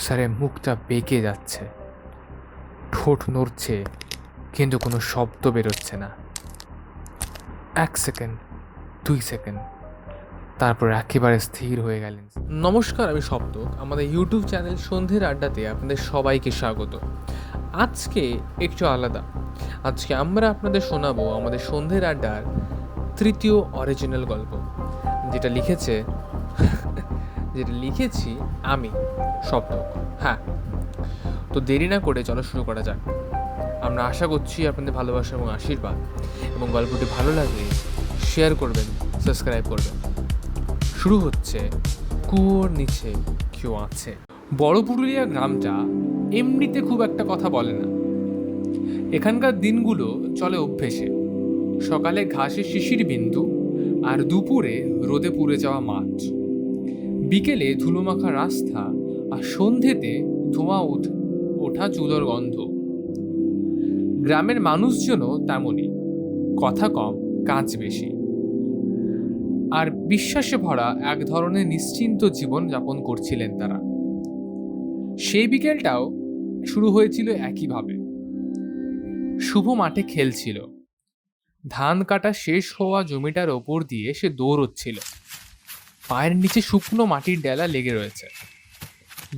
কাউসারের মুখটা বেঁকে যাচ্ছে, ঠোঁট নড়ছে কিন্তু কোনো শব্দ বেরোচ্ছে না। 1 সেকেন্ড, 2 সেকেন্ড, তারপর একেবারে স্থির হয়ে গেলেন। নমস্কার, আমি সপ্তক। আমাদের ইউটিউব চ্যানেল সন্ধ্যের আড্ডাতে আপনাদের সবাইকে স্বাগত। আজকে একটু আলাদা। আজকে আমরা আপনাদের শোনাবো আমাদের সন্ধ্যের আড্ডার তৃতীয় অরিজিনাল গল্প, যেটা লিখেছি আমি, সপ্তক। হ্যাঁ, তো দেরি না করে চলো শুরু করা যাক। আমরা আশা করছি আপনাদের ভালোবাসা এবং আশীর্বাদ, এবং গল্পটি ভালো লাগলে শেয়ার করবেন, সাবস্ক্রাইব করবেন। শুরু হচ্ছে কুয়োর নিচে কেউ আছে। বড় পুরুলিয়া গ্রামটা এমনিতে খুব একটা কথা বলে না। এখানকার দিনগুলো চলে অভ্যেসে। সকালে ঘাসে শিশির বিন্দু, আর দুপুরে রোদে পুড়ে যাওয়া মাঠ, বিকেলে ধুলোমাখা রাস্তা, আর সন্ধ্যেতে ধোঁয়া ওঠা চুলোর গন্ধ। গ্রামের মানুষজনও তেমনই, কথা কম, কাজ বেশি, আর বিশ্বাসে ভরা এক ধরনের নিশ্চিন্ত জীবন যাপন করছিলেন তারা। সেই বিকেলটাও শুরু হয়েছিল একইভাবে। শুভ মাঠে খেলছিল। ধান কাটা শেষ হওয়া জমিটার ওপর দিয়ে সে দৌড়চ্ছিল। পায়ের নিচে শুকনো মাটির ডেলা লেগে রয়েছে।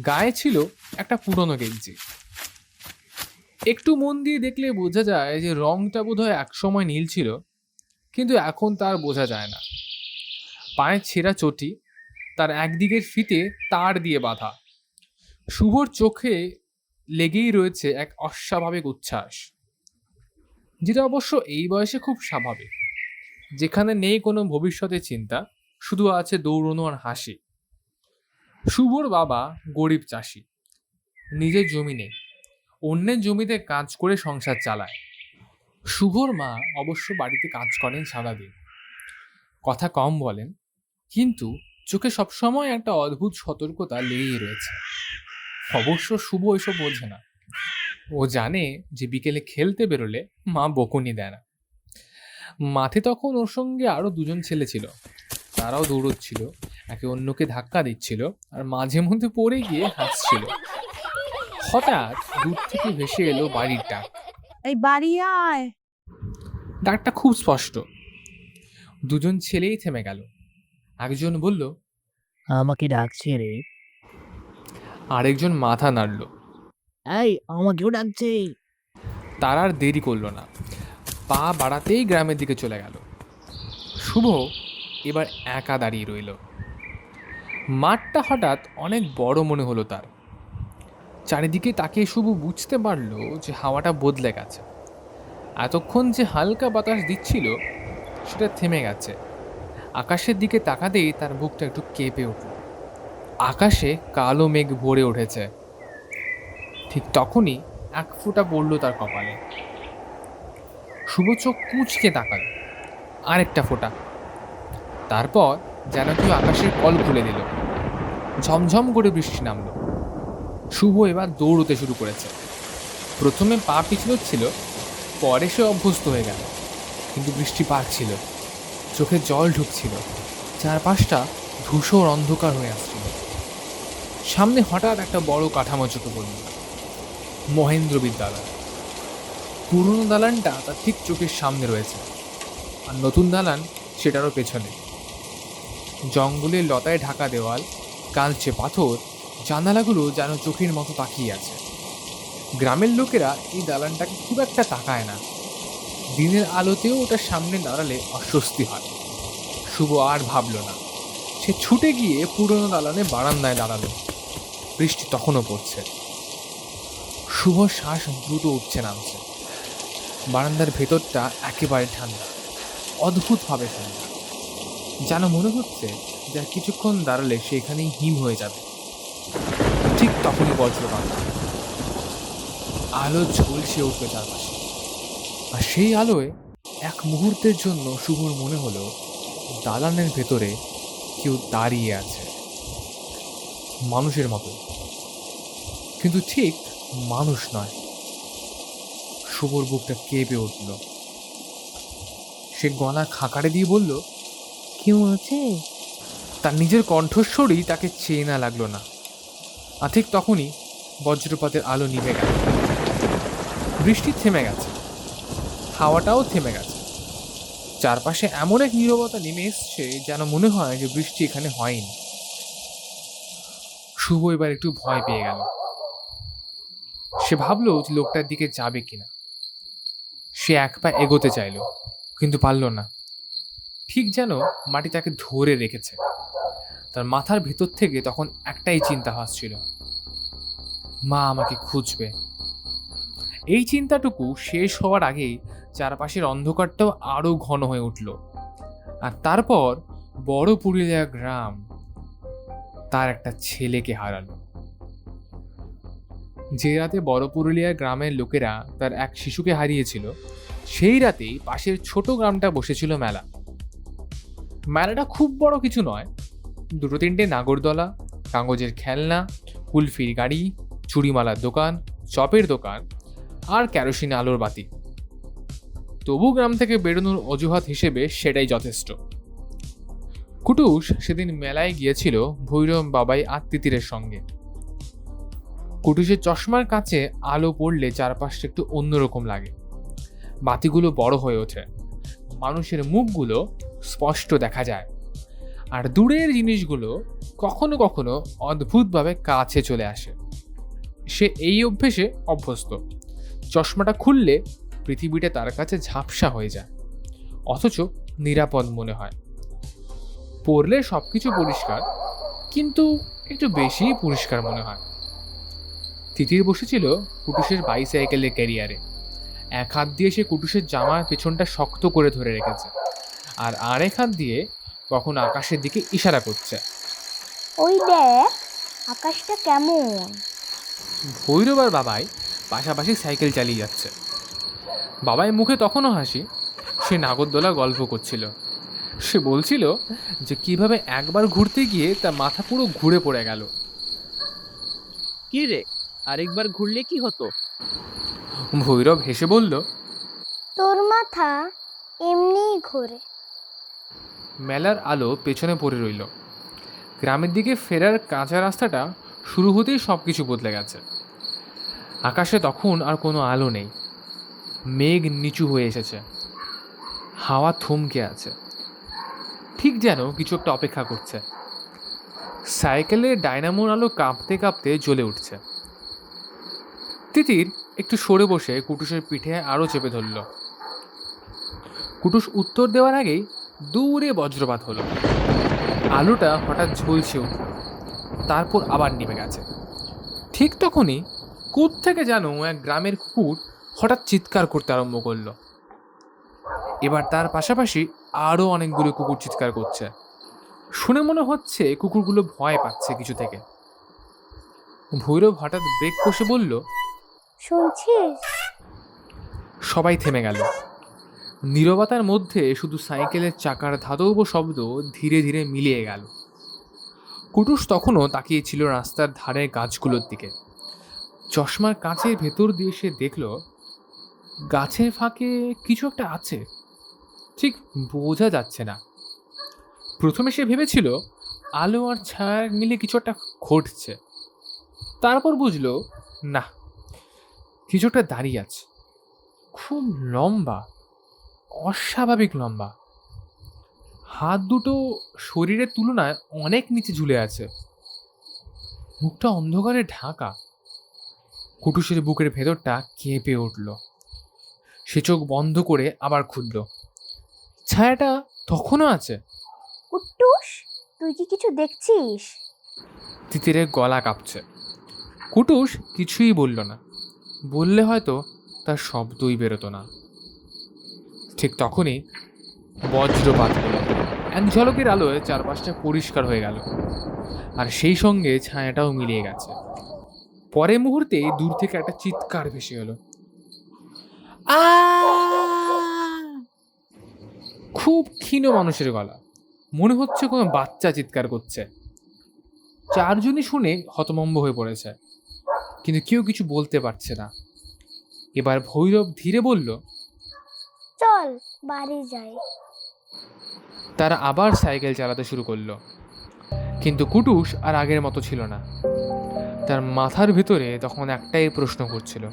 গায়ে ছিল একটা পুরনো গেঞ্জি। একটু মন দিয়ে দেখলে বোঝা যায় যে রংটা বোধহয় একসময় নীল ছিল, কিন্তু এখন তার বোঝা যায় না। পায়ের ছেঁড়া চটি, তার একদিকের ফিতে তার দিয়ে বাঁধা। শুভর চোখে লেগেই রয়েছে এক অস্বাভাবিক উচ্ছ্বাস, যেটা অবশ্য এই বয়সে খুব স্বাভাবিক, যেখানে নেই কোনো ভবিষ্যতের চিন্তা, শুধু আছে দৌড়নো আর হাসি। শুভর বাবা গরিব চাষি, নিজের জমি নেই, অন্যের জমিতে কাজ করে সংসার চালায়। শুভর মা অবশ্য বাড়িতে কাজ করেন সারাদিন, কথা কম বলেন, কিন্তু চোখে সবসময় একটা অদ্ভুত সতর্কতা লেগেই রয়েছে। অবশ্য শুভ এসব বোঝে না। ও জানে যে বিকেলে খেলতে বেরোলে মা বকুনি দেয় না। মাঠে তখন ওর সঙ্গে আরো দুজন ছেলে ছিল। তারাও দৌড়চ্ছিল, একে অন্যকে ধাক্কা দিচ্ছিল, আর মাঝে মধ্যে পড়ে গিয়ে হাসছিল। হঠাৎ দূর থেকে ভেসে এলো বাড়ির ডাক। এই বাড়ি আয়। ডাকটা খুব স্পষ্ট। দুজন ছেলেই থেমে গেল। একজন বলল, আমাকে ডাকছে রে। আরেকজন মাথা নাড়ল। এই আমাকেও ডাকছে। তার আর দেরি করলো না, পা বাড়াতেই গ্রামের দিকে চলে গেল। শুভ এবার একা দাঁড়িয়ে রইল। মাঠটা হঠাৎ অনেক বড় মনে হলো তার। চারিদিকে তাকিয়ে শুভ বুঝতে পারল যে হাওয়াটা বদলে গেছে। এতক্ষণ যে হালকা বাতাস দিচ্ছিল সেটা থেমে গেছে। আকাশের দিকে তাকাতেই তার বুকটা একটু কেঁপে উঠল। আকাশে কালো মেঘ ভরে উঠেছে। ঠিক তখনই এক ফোঁটা পড়ল তার কপালে। শুভ চোখ কুঁচকে তাকাল। আরেকটা ফোঁটা। তারপর যেন কেউ আকাশের কল খুলে দিল। ঝমঝম করে বৃষ্টি নামলো। শুভ এবার দৌড়তে শুরু করেছে। প্রথমে পা পিছলচ্ছিল, পরে সে অভ্যস্ত হয়ে গেল। কিন্তু বৃষ্টি পাচ্ছিল, চোখে জল ঢুকছিল, চারপাশটা ধূসর অন্ধকার হয়ে আসছিল। সামনে হঠাৎ একটা বড় কাঠামো চোখে পড়ল। মহেন্দ্র বিদ্যালয়। পুরনো দালানটা তার ঠিক চোখের সামনে রয়েছে, আর নতুন দালান সেটারও পেছনে। জঙ্গলের লতায় ঢাকা দেওয়াল, কালচে পাথর, জানালাগুলো যেন চোখের মতো তাকিয়ে আছে। গ্রামের লোকেরা এই দালানটাকে খুব একটা তাকায় না। দিনের আলোতেও ওটার সামনে দাঁড়ালে অস্বস্তি হয়। শুভ আর ভাবল না। সে ছুটে গিয়ে পুরনো দালানে বারান্দায় দাঁড়ালো। বৃষ্টি তখনও পড়ছে। শুভ শ্বাস দ্রুত উঠছে নামছে। বারান্দার ভেতরটা একেবারে ঠান্ডা, অদ্ভুতভাবে ঠান্ডা। যেন মনে হচ্ছে যার কিছুক্ষণ দাঁড়ালে সে এখানেই হিম হয়ে যাবে। ঠিক তখনই বজ্রপাত। আলো ঝলসে উঠবে চারপাশে, আর সেই আলোয় এক মুহূর্তের জন্য শুভর মনে হলো দালানের ভেতরে কেউ দাঁড়িয়ে আছে, মানুষের মতো, কিন্তু ঠিক মানুষ নয়। শুভর বুকটা কেঁপে উঠল। সে গলা খাকারে দিয়ে বলল, কেউ আছে? তার নিজের কণ্ঠস্বরই তাকে চেনা লাগলো না। আর ঠিক তখনই বজ্রপাতের আলো নিভে গেল। বৃষ্টি থেমে গেছে, হাওয়াটাও থেমে গেছে। চারপাশে এমন এক নীরবতা নেমে এসছে যেন মনে হয় যে বৃষ্টি এখানে হয়নি। শুভ এবার একটু ভয় পেয়ে গেল। সে ভাবলো যে লোকটার দিকে যাবে কিনা। সে এক পা এগোতে চাইল, কিন্তু পারল না। ঠিক যেন মাটি তাকে ধরে রেখেছে। তার মাথার ভেতর থেকে তখন একটাই চিন্তা ভাসছিল, মা আমাকে খুঁজবে। এই চিন্তাটুকু শেষ হওয়ার আগেই চারপাশের অন্ধকারটাও আরো ঘন হয়ে উঠল। আর তারপর বড় পুরুলিয়া গ্রাম তার একটা ছেলেকে হারালো। যে রাতে বড় পুরুলিয়া গ্রামের লোকেরা তার এক শিশুকে হারিয়েছিল, সেই রাতেই পাশের ছোট গ্রামটা বসেছিল মেলা। মেলাটা খুব বড় কিছু নয়, দুটো তিনটে নাগরদোলা, কাগজের খেলনা, কুলফির গাড়ি, চুড়িমালার দোকান, চপের দোকান আর কেরোসিন আলোর বাতি। তবু গ্রাম থেকে বেরোনোর অজুহাত হিসেবে সেটাই যথেষ্ট। কুটুস সেদিন মেলায় গিয়েছিল ভৈরব বাবাই আর তিতিরের সঙ্গে। কুটুসের চশমার কাছে আলো পড়লে চারপাশটা একটু অন্যরকম লাগে। বাতিগুলো বড় হয়ে ওঠে, মানুষের মুখগুলো স্পষ্ট দেখা যায়, আর দূরের জিনিসগুলো কখনো কখনো অদ্ভুতভাবে কাছে চলে আসে। সে এই অভ্যেসে অভ্যস্ত। চশমাটা খুললে পৃথিবীটা তার কাছে ঝাপসা হয়ে যায়, অথচ নিরাপদ মনে হয়। পড়লে সবকিছু পরিষ্কার, কিন্তু একটু বেশি পরিষ্কার মনে হয়। তিতির বসেছিল কুটুসের বাইসাইকেলের ক্যারিয়ারে। এক হাত দিয়ে সে কুটুসের জামার পেছনটা শক্ত করে ধরে রেখেছে, আর আরেক হাত দিয়ে কখন আকাশের দিকে ইশারা করছে। ওই দেখ আকাশটা কেমন। ভৈরব আর বাবাই পাশাপাশি সাইকেল চালিয়ে যাচ্ছে। বাবাই মুখে তখনও হাসি। সে নাগরদোলা গল্প করছিল। সে বলছিল যে কিভাবে একবার ঘুরতে গিয়ে তার মাথা পুরো ঘুরে পড়ে গেল। কি রে, আরেকবার ঘুরলে কি হতো? ভৈরব হেসে বলল, তোর মাথা এমনিই ঘোরে। মেলার আলো পেছনে পড়ে রইল। গ্রামের দিকে ফেরার কাঁচা রাস্তাটা শুরু হতেই সব কিছু বদলে গেছে। আকাশে তখন আর কোনো আলো নেই। মেঘ নিচু হয়ে এসেছে, হাওয়া থমকে আছে, ঠিক যেন কিছু একটা অপেক্ষা করছে। সাইকেলের ডায়নামোর আলো কাঁপতে কাঁপতে জ্বলে উঠছে। তিতির একটু সরে বসে কুটুসের পিঠে আরও চেপে ধরল। কুটুস উত্তর দেওয়ার আগেই দূরে বজ্রপাত হলো। আলোটা হঠাৎ ঝলসে উঠল, তারপর আবার নিভে গেছে। ঠিক তখনই কোত্থেকে যেন এক গ্রামের কুকুর হঠাৎ চিৎকার করতে আরম্ভ করলো। এবার তার পাশাপাশি আরও অনেকগুলো কুকুর চিৎকার করছে। শুনে মনে হচ্ছে কুকুরগুলো ভয় পাচ্ছে কিছু থেকে। ভৈরব হঠাৎ ব্রেক কষে বলল, শুনছিস? সবাই থেমে গেল। নীরবতার মধ্যে শুধু সাইকেলের চাকার ধাতব শব্দ ধীরে ধীরে মিলিয়ে গেল। কুটুস তখনও তাকিয়েছিল রাস্তার ধারের গাছগুলোর দিকে। চশমার কাঁচের ভেতর দিয়ে সে দেখল গাছের ফাঁকে কিছু একটা আছে, ঠিক বোঝা যাচ্ছে না। প্রথমে সে ভেবেছিল আলো আর ছায়া মিলে কিছু একটা ঘটছে। তারপর বুঝলো না, কিছু একটা দাঁড়িয়ে আছে, খুব লম্বা, অস্বাভাবিক লম্বা। হাত দুটো শরীরের তুলনায় অনেক নিচে ঝুলে আছে, মুখটা অন্ধকারে ঢাকা। কুটুসের বুকের ভেতরটা কেঁপে উঠল। সে চোখ বন্ধ করে আবার খুলল। ছায়াটা তখনও আছে। কুট্টুস, তুই কি কিছু দেখছিস? তিতিরের গলা কাঁপছে। কুটুস কিছুই বলল না। বললে হয়তো তার শব্দই বেরোতো না। ঠিক তখনই বজ্রপাত হলো। এক ঝলকের আলোয় চারপাশটা পরিষ্কার হয়ে গেল, আর সেই সঙ্গে ছায়াটাও মিলিয়ে গেছে। পরের মুহূর্তে দূর থেকে একটা চিৎকার ভেসে এলো, আ! খুব ক্ষীণ মানুষের গলা, মনে হচ্ছে কোনো বাচ্চা চিৎকার করছে। চারজনই শুনে হতভম্ব হয়ে পড়েছে, কিন্তু কেউ কিছু বলতে পারছে না। এবার ভৈরব ধীরে বলল, চল বাড়ি যাই। তারা আবার সাইকেল চালাতে শুরু করলো। কিন্তু কুটুস আর আগের মতো ছিল না। তার মাথার ভিতরে তখন একটাই প্রশ্ন করছিল,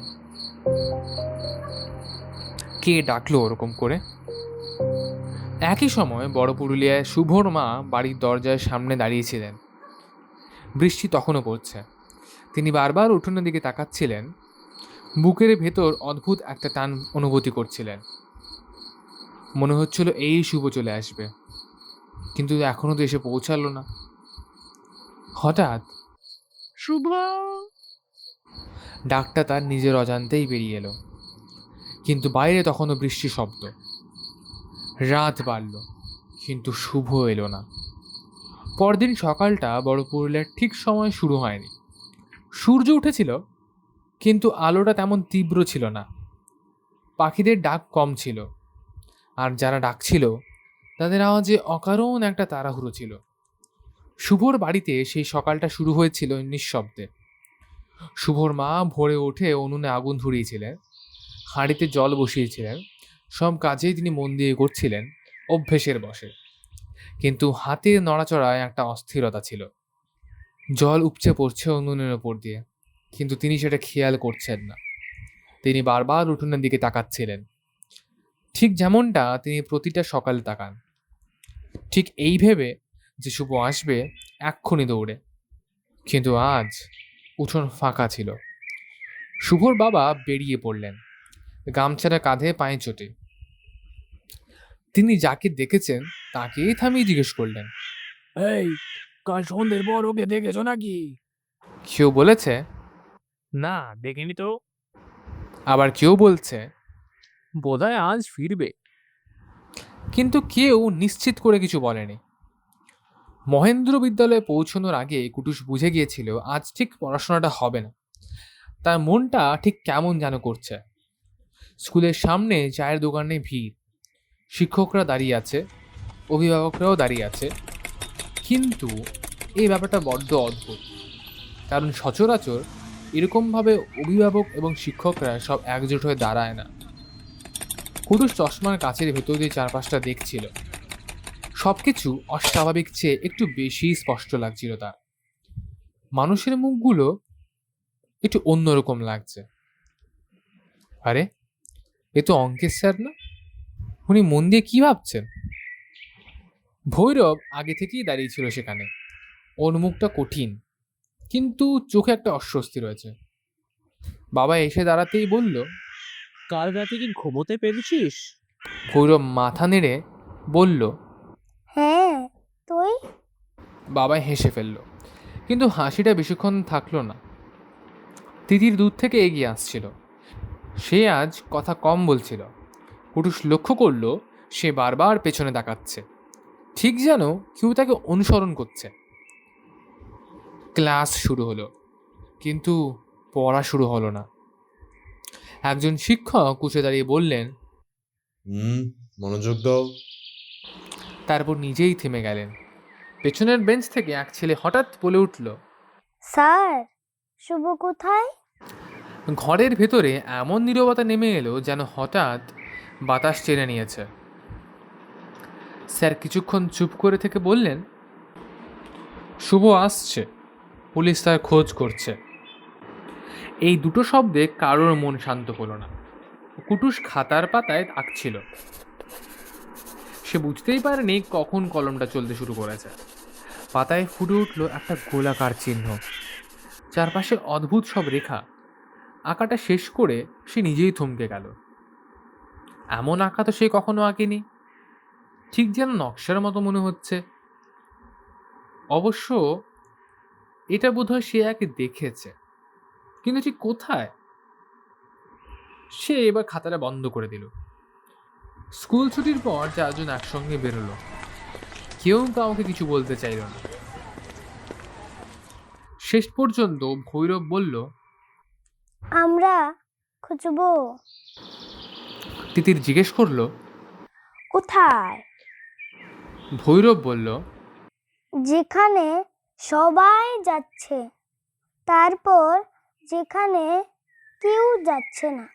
কে ডাকলো ওরকম করে? একই সময় বড় পুরুলিয়ায় শুভর মা বাড়ির দরজার সামনে দাঁড়িয়েছিলেন। বৃষ্টি তখনও পড়ছে। তিনি বারবার উঠোনের দিকে তাকাচ্ছিলেন, বুকের ভেতর অদ্ভুত একটা টান অনুভূতি করছিলেন। মনে হচ্ছিল এই শুভ চলে আসবে, কিন্তু এখনো তো এসে পৌঁছালো না। হঠাৎ শুভ! ডাকটা তার নিজের অজান্তেই বেরিয়ে এলো, কিন্তু বাইরে তখনও বৃষ্টি শব্দ। রাত বাড়ল, কিন্তু শুভ এলো না। পরদিন সকালটা বড় পুরুলিয়ার ঠিক সময় শুরু হয়নি। সূর্য উঠেছিল, কিন্তু আলোটা তেমন তীব্র ছিল না। পাখিদের ডাক কম ছিল, আর যারা ডাকছিল তাদের আওয়াজে অকারণ একটা তাড়াহুড়ো ছিল। শুভর বাড়িতে সেই সকালটা শুরু হয়েছিল নিঃশব্দে। শুভর মা ভোরে উঠে উনুনে আগুন ধরিয়েছিলেন, হাঁড়িতে জল বসিয়েছিলেন। সব কাজেই তিনি মন দিয়ে করছিলেন, অভ্যেসের বশে। কিন্তু হাতের নড়াচড়ায় একটা অস্থিরতা ছিল। জল উপচে পড়ছে উনুনের ওপর দিয়ে, কিন্তু তিনি সেটা খেয়াল করছেন না। তিনি বারবার উঠোনের দিকে তাকাচ্ছিলেন, ঠিক যেমনটা তিনি প্রতিটা সকালে তাকান, ঠিক এই ভেবে যে শুভ আসবে এক্ষুনি দৌড়ে। কিন্তু আজ উঠোন ফাঁকা ছিল। শুভর বাবা বেরিয়ে পড়লেন, গামছাটা কাঁধে পায়ে চটে। তিনি যাকে দেখেছেন তাকেই থামিয়ে জিজ্ঞেস করলেন, এই, কাল সন্ধ্যের পর ওকে দেখেছো নাকি? কেউ বলেছে, না, দেখিনি তো। আবার কেউ বলছে, বোধহয় আজ ফিরবে। কিন্তু কেউ নিশ্চিত করে কিছু বলেনি। মহেন্দ্র বিদ্যালয়ে পৌঁছানোর আগে কুটুস বুঝে গিয়েছিল আজ ঠিক পড়াশোনাটা হবে না। তার মনটা ঠিক কেমন যেন করছে। স্কুলের সামনে চায়ের দোকানে ভিড়, শিক্ষকরা দাঁড়িয়ে আছে, অভিভাবকরাও দাঁড়িয়ে আছে। কিন্তু এই ব্যাপারটা বড্ড অদ্ভুত, কারণ সচরাচর এরকমভাবে অভিভাবক এবং শিক্ষকরা সব একজোট হয়ে দাঁড়ায় না। কুটুস চশমার কাচের ভেতর দিয়ে চারপাশটা দেখছিল। সবকিছু অস্বাভাবিক চেয়ে একটু বেশি স্পষ্ট লাগছিল তার। মানুষের মুখগুলো একটু অন্যরকম লাগছে। আরে, এ তো অঙ্কেশ স্যার না? উনি মন দিয়ে কি ভাবছেন? ভৈরব আগে থেকেই দাঁড়িয়ে ছিল সেখানে। ওর মুখটা কঠিন, কিন্তু চোখে একটা অস্বস্তি রয়েছে। বাবা এসে দাঁড়াতেই বলল, কাল রাতে কি ঘুমোতে পেরেছিস? ভৈরব মাথা নেড়ে বলল, হ্যাঁ, তুই? বাবা হেসে ফেলল, কিন্তু হাসিটা বেশিক্ষণ থাকলো না। তিতির দূর থেকে এগিয়ে আসছিল। সে আজ কথা কম বলছিল। কুটুস লক্ষ্য করলো সে বারবার পেছনে তাকাচ্ছে, ঠিক যেন কেউ তাকে অনুসরণ করছে। ক্লাস শুরু হলো, কিন্তু পড়া শুরু হলো না। একজন শিক্ষক উঠে দাঁড়িয়ে বললেন, মনোযোগ দাও। তারপর নিজেই থেমে গেলেন। পেছনের বেঞ্চ থেকে এক ছেলে হঠাৎ বলে উঠল, স্যার, শুভ কোথায়? ঘরের ভেতরে এমন নীরবতা নেমে এলো যেন হঠাৎ বাতাস টেনে নিয়েছে। স্যার কিছুক্ষণ চুপ করে থেকে বললেন, শুভ আসছে, পুলিশ তার খোঁজ করছে। এই দুটো শব্দে কারোর মন শান্ত হলো না। কুটুস খাতার পাতায় আঁকছিল। সে বুঝতেই পারেনি কখন কলমটা চলতে শুরু করেছে। পাতায় ফুটে উঠল একটা গোলাকার চিহ্ন, চারপাশে অদ্ভুত সব রেখা। আঁকাটা শেষ করে সে নিজেই থমকে গেল। এমন আঁকা তো সে কখনো আঁকেনি, ঠিক যেন নকশার মতো মনে হচ্ছে। অবশ্য এটা বোধহয় সে একে দেখেছে, কিন্তু ঠিক কোথায়? সে এবার খাতাটা বন্ধ করে দিল। স্কুল ছুটির পর চারজন একসঙ্গে বেরোলো। কেউ কাউকে কিছু বলতে চাইল না। শেষ পর্যন্ত ভৈরব বলল, আমরা খুঁজবো। তিতির জিজ্ঞেস করলো, কোথায়? ভৈরব বলল, যেখানে সবাই যাচ্ছে, তারপর যেখানে কেউ যাচ্ছে না।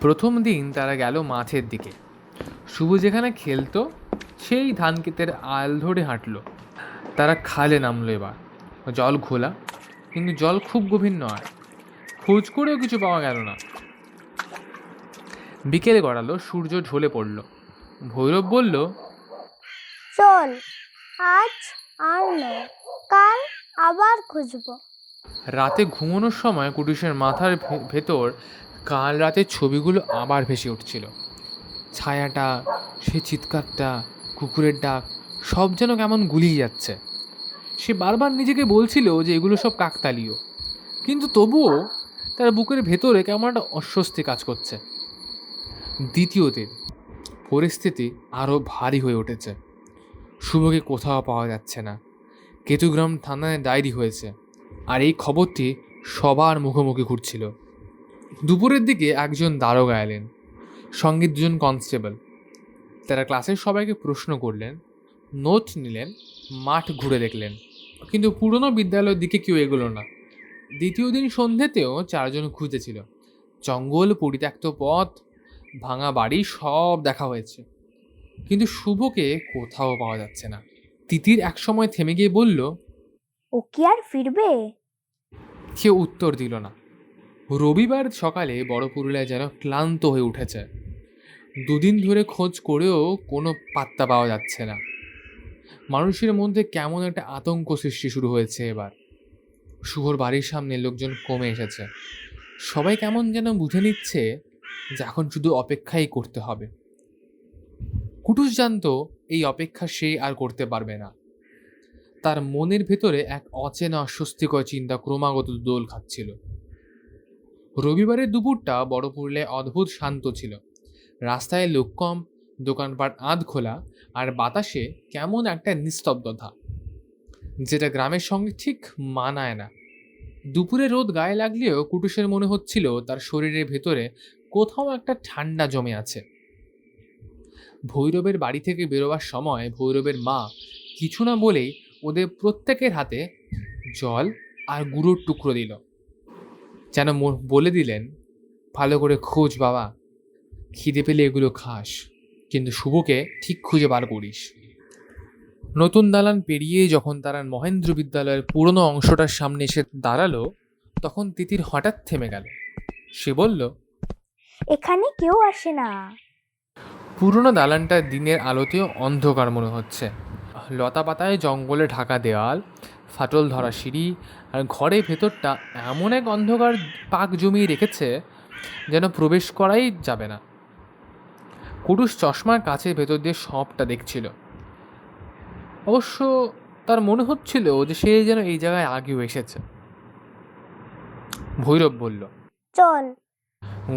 প্রথম দিন তারা গেল মাঠের দিকে। শুভ যেখানে খেলতো সেই ধান ক্ষেতের আল ধরে হাঁটলো। তারা খালে নামলো। এবার জল ঘোলা, কিন্তু জল খুব গভীর নয়। খোঁজ করেও কিছু পাওয়া গেল না। বিকেলে গড়ালো, সূর্য ঢলে পড়ল। ভৈরব বলল, চল, আজ আর নয়, কাল আবার খুঁজবো। রাতে ঘুমানোর সময় কুটুসের মাথার ভেতর কাল রাতের ছবিগুলো আবার ভেসে উঠছিল। ছায়াটা, সে চিৎকারটা, কুকুরের ডাক, সব যেন কেমন গুলিয়ে যাচ্ছে। সে বারবার নিজেকে বলছিল যে এগুলো সব কাকতালীয়, কিন্তু তবুও তার বুকের ভেতরে কেমন একটা অস্বস্তি কাজ করছে। দ্বিতীয় দিন পরিস্থিতি আরও ভারী হয়ে উঠেছে। শুভকে কোথাও পাওয়া যাচ্ছে না। কেতুগ্রাম থানায় ডায়েরি হয়েছে, আর এই খবরটি সবার মুখোমুখি ঘুরছিল। দুপুরের দিকে একজন দারোগা এলেন, সঙ্গে দুজন কনস্টেবল। তারা ক্লাসের সবাইকে প্রশ্ন করলেন, নোট নিলেন, মাঠ ঘুরে দেখলেন, কিন্তু পুরনো বিদ্যালয়ের দিকে কেউ এগোলো না। দ্বিতীয় দিন সন্ধ্যেতেও 4 জন খুঁজেছিল। জঙ্গল, পরিত্যক্ত পথ, ভাঙা বাড়ি সব দেখা হয়েছে, কিন্তু শুভকে কোথাও পাওয়া যাচ্ছে না। তিতির একসময় থেমে গিয়ে বলল, ও কি আর ফিরবে? কেউ উত্তর দিল না। রবিবার সকালে বড় পুরুলিয়া যেন ক্লান্ত হয়ে উঠেছে। 2 দিন ধরে খোঁজ করেও কোনো পাত্তা পাওয়া যাচ্ছে না। মানুষের মধ্যে কেমন একটা আতঙ্ক সৃষ্টি শুরু হয়েছে এবার। শুভর বাড়ির সামনে লোকজন কমে এসেছে। সবাই কেমন যেন বুঝে নিচ্ছে যে এখন শুধু অপেক্ষাই করতে হবে। কুটুস জানতো এই অপেক্ষা সে আর করতে পারবে না। তার মনের ভেতরে এক অচেনা অস্বস্তিকর চিন্তা ক্রমাগত দোল খাচ্ছিল। রবিবারের দুপুরটা বড় পুরুলিয়ায় অদ্ভুত শান্ত ছিল। রাস্তায় লোক কম, দোকানপাট আধ খোলা, আর বাতাসে কেমন একটা নিস্তব্ধতা, যেটা গ্রামের সঙ্গে ঠিক মানায় না। দুপুরে রোদ গায়ে লাগলেও কুটুসের মনে হচ্ছিল তার শরীরের ভেতরে কোথাও একটা ঠান্ডা জমে আছে। ভৈরবের বাড়ি থেকে বেরোবার সময় ভৈরবের মা কিছু না বলেই ওদের প্রত্যেকের হাতে জল আর গুঁড়োর টুকরো দিল, যেন বলে দিলেন, ভালো করে খোঁজ বাবা, খিদে পেলে এগুলো খাস, কিন্তু শুভকে ঠিক খুঁজে বার করিস। নতুন দালান পেরিয়ে যখন তারা মহেন্দ্র বিদ্যালয়ের পুরনো অংশটার সামনে এসে দাঁড়ালো, তখন তিতির হঠাৎ থেমে গেল। সে বলল, এখানে কেউ আসে না। পুরনো দালানটা দিনের আলোতেও অন্ধকার মনে হচ্ছে। লতা পাতায় জঙ্গলে ঢাকা দেওয়াল, ফাটল ধরা সিঁড়ি, আর ঘরের ভেতরটা এমন এক অন্ধকার পাক জমিয়ে রেখেছে যেন প্রবেশ করাই যাবে না। কুটুস চশমার কাছে ভেতর দিয়ে সবটা দেখছিল। অবশ্য তার মনে হচ্ছিল যে সে যেন এই জায়গায় আগেও এসেছে। ভৈরব বলল, চল।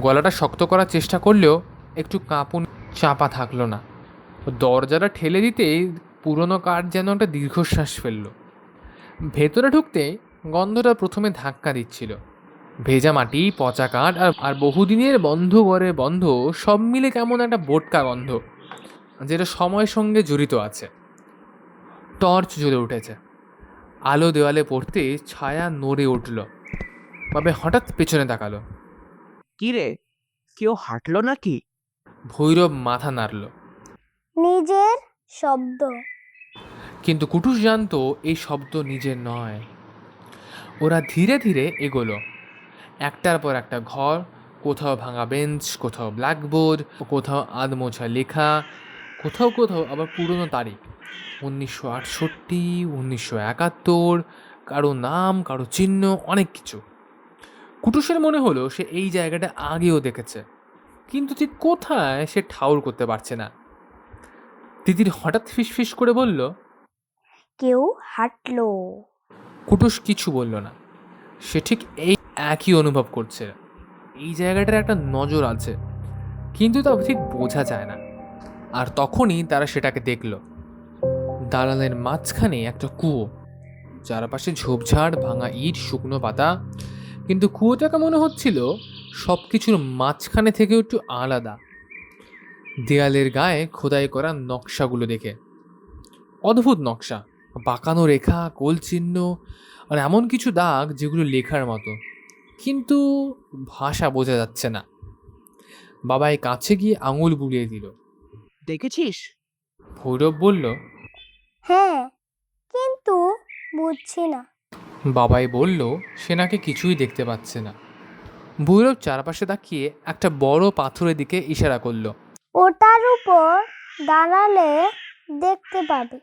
গলাটা শক্ত করার চেষ্টা করলেও একটু কাঁপুন চাপা থাকলো না। দরজাটা ঠেলে দিতেই পুরনো কাঠ যেন একটা দীর্ঘশ্বাস ফেলল। ভেতরে ঢুকতে গন্ধটা প্রথমে ধাক্কা দিচ্ছিল। ভেজা মাটি, পচা কাঠ, আর বহুদিনের বন্ধ ঘরের বন্ধ সব মিলে কেমন একটা বোটকা গন্ধ, যেটা সময়ের সঙ্গে জড়িত আছে। টর্চ জ্বলে উঠেছে। আলো দেওয়ালে পড়তে ছায়া নড়ে উঠল। তবে হঠাৎ পেছনে তাকালো। কি রে, কেউ হাঁটলো নাকি? ভৈরব মাথা নাড়ল, নিজের শব্দ। কিন্তু কুটুস জানতো এই শব্দ নিজের নয়। ওরা ধীরে ধীরে এগোলো। একটার পর একটা ঘর, কোথাও ভাঙা বেঞ্চ, কোথাও ব্ল্যাকবোর্ড, কোথাও আধমোছা লেখা, কোথাও কোথাও আবার পুরনো তারিখ, 1968, 1971, কারো নাম, কারো চিহ্ন, অনেক কিছু। কুটুসের মনে হলো সে এই জায়গাটা আগেও দেখেছে, কিন্তু ঠিক কোথায় সে ঠাউর করতে পারছে না। তিতির হঠাৎ ফিসফিস করে বলল, কেউ হাঁটলো। কুটুস কিছু বলল না। সে ঠিক এই একই অনুভব করছে। এই জায়গাটার একটা নজর আছে, কিন্তু তা ঠিক বোঝা যায় না। আর তখনই তারা সেটাকে দেখল। দালানের মাঝখানে একটা কুয়ো, চারপাশে ঝোপঝাড়, ভাঙা ইট, শুকনো পাতা, কিন্তু কুয়োটাকে মনে হচ্ছিল সব কিছুর মাঝখানে থেকে একটু আলাদা। দেয়ালের গায়ে খোদাই করা নকশাগুলো দেখে, অদ্ভুত নকশা, বাঁকানো রেখা, গোল চিহ্ন, আর এমন কিছু দাগ যেগুলো লেখার মতো, কিন্তু ভাষা বোঝা যাচ্ছে না। বাবাই কাছে গিয়ে আঙুল বুলিয়ে দিল। দেখেছিস? ভৈরব বলল, হ্যাঁ, কিন্তু বুঝছি না। বাবাই বলল সে নাকি কিছুই দেখতে পাচ্ছে না। ভৈরব চারপাশে তাকিয়ে একটা বড় পাথরের দিকে ইশারা করলো। ওটার উপর দাঁড়ালে দেখতে পাবে।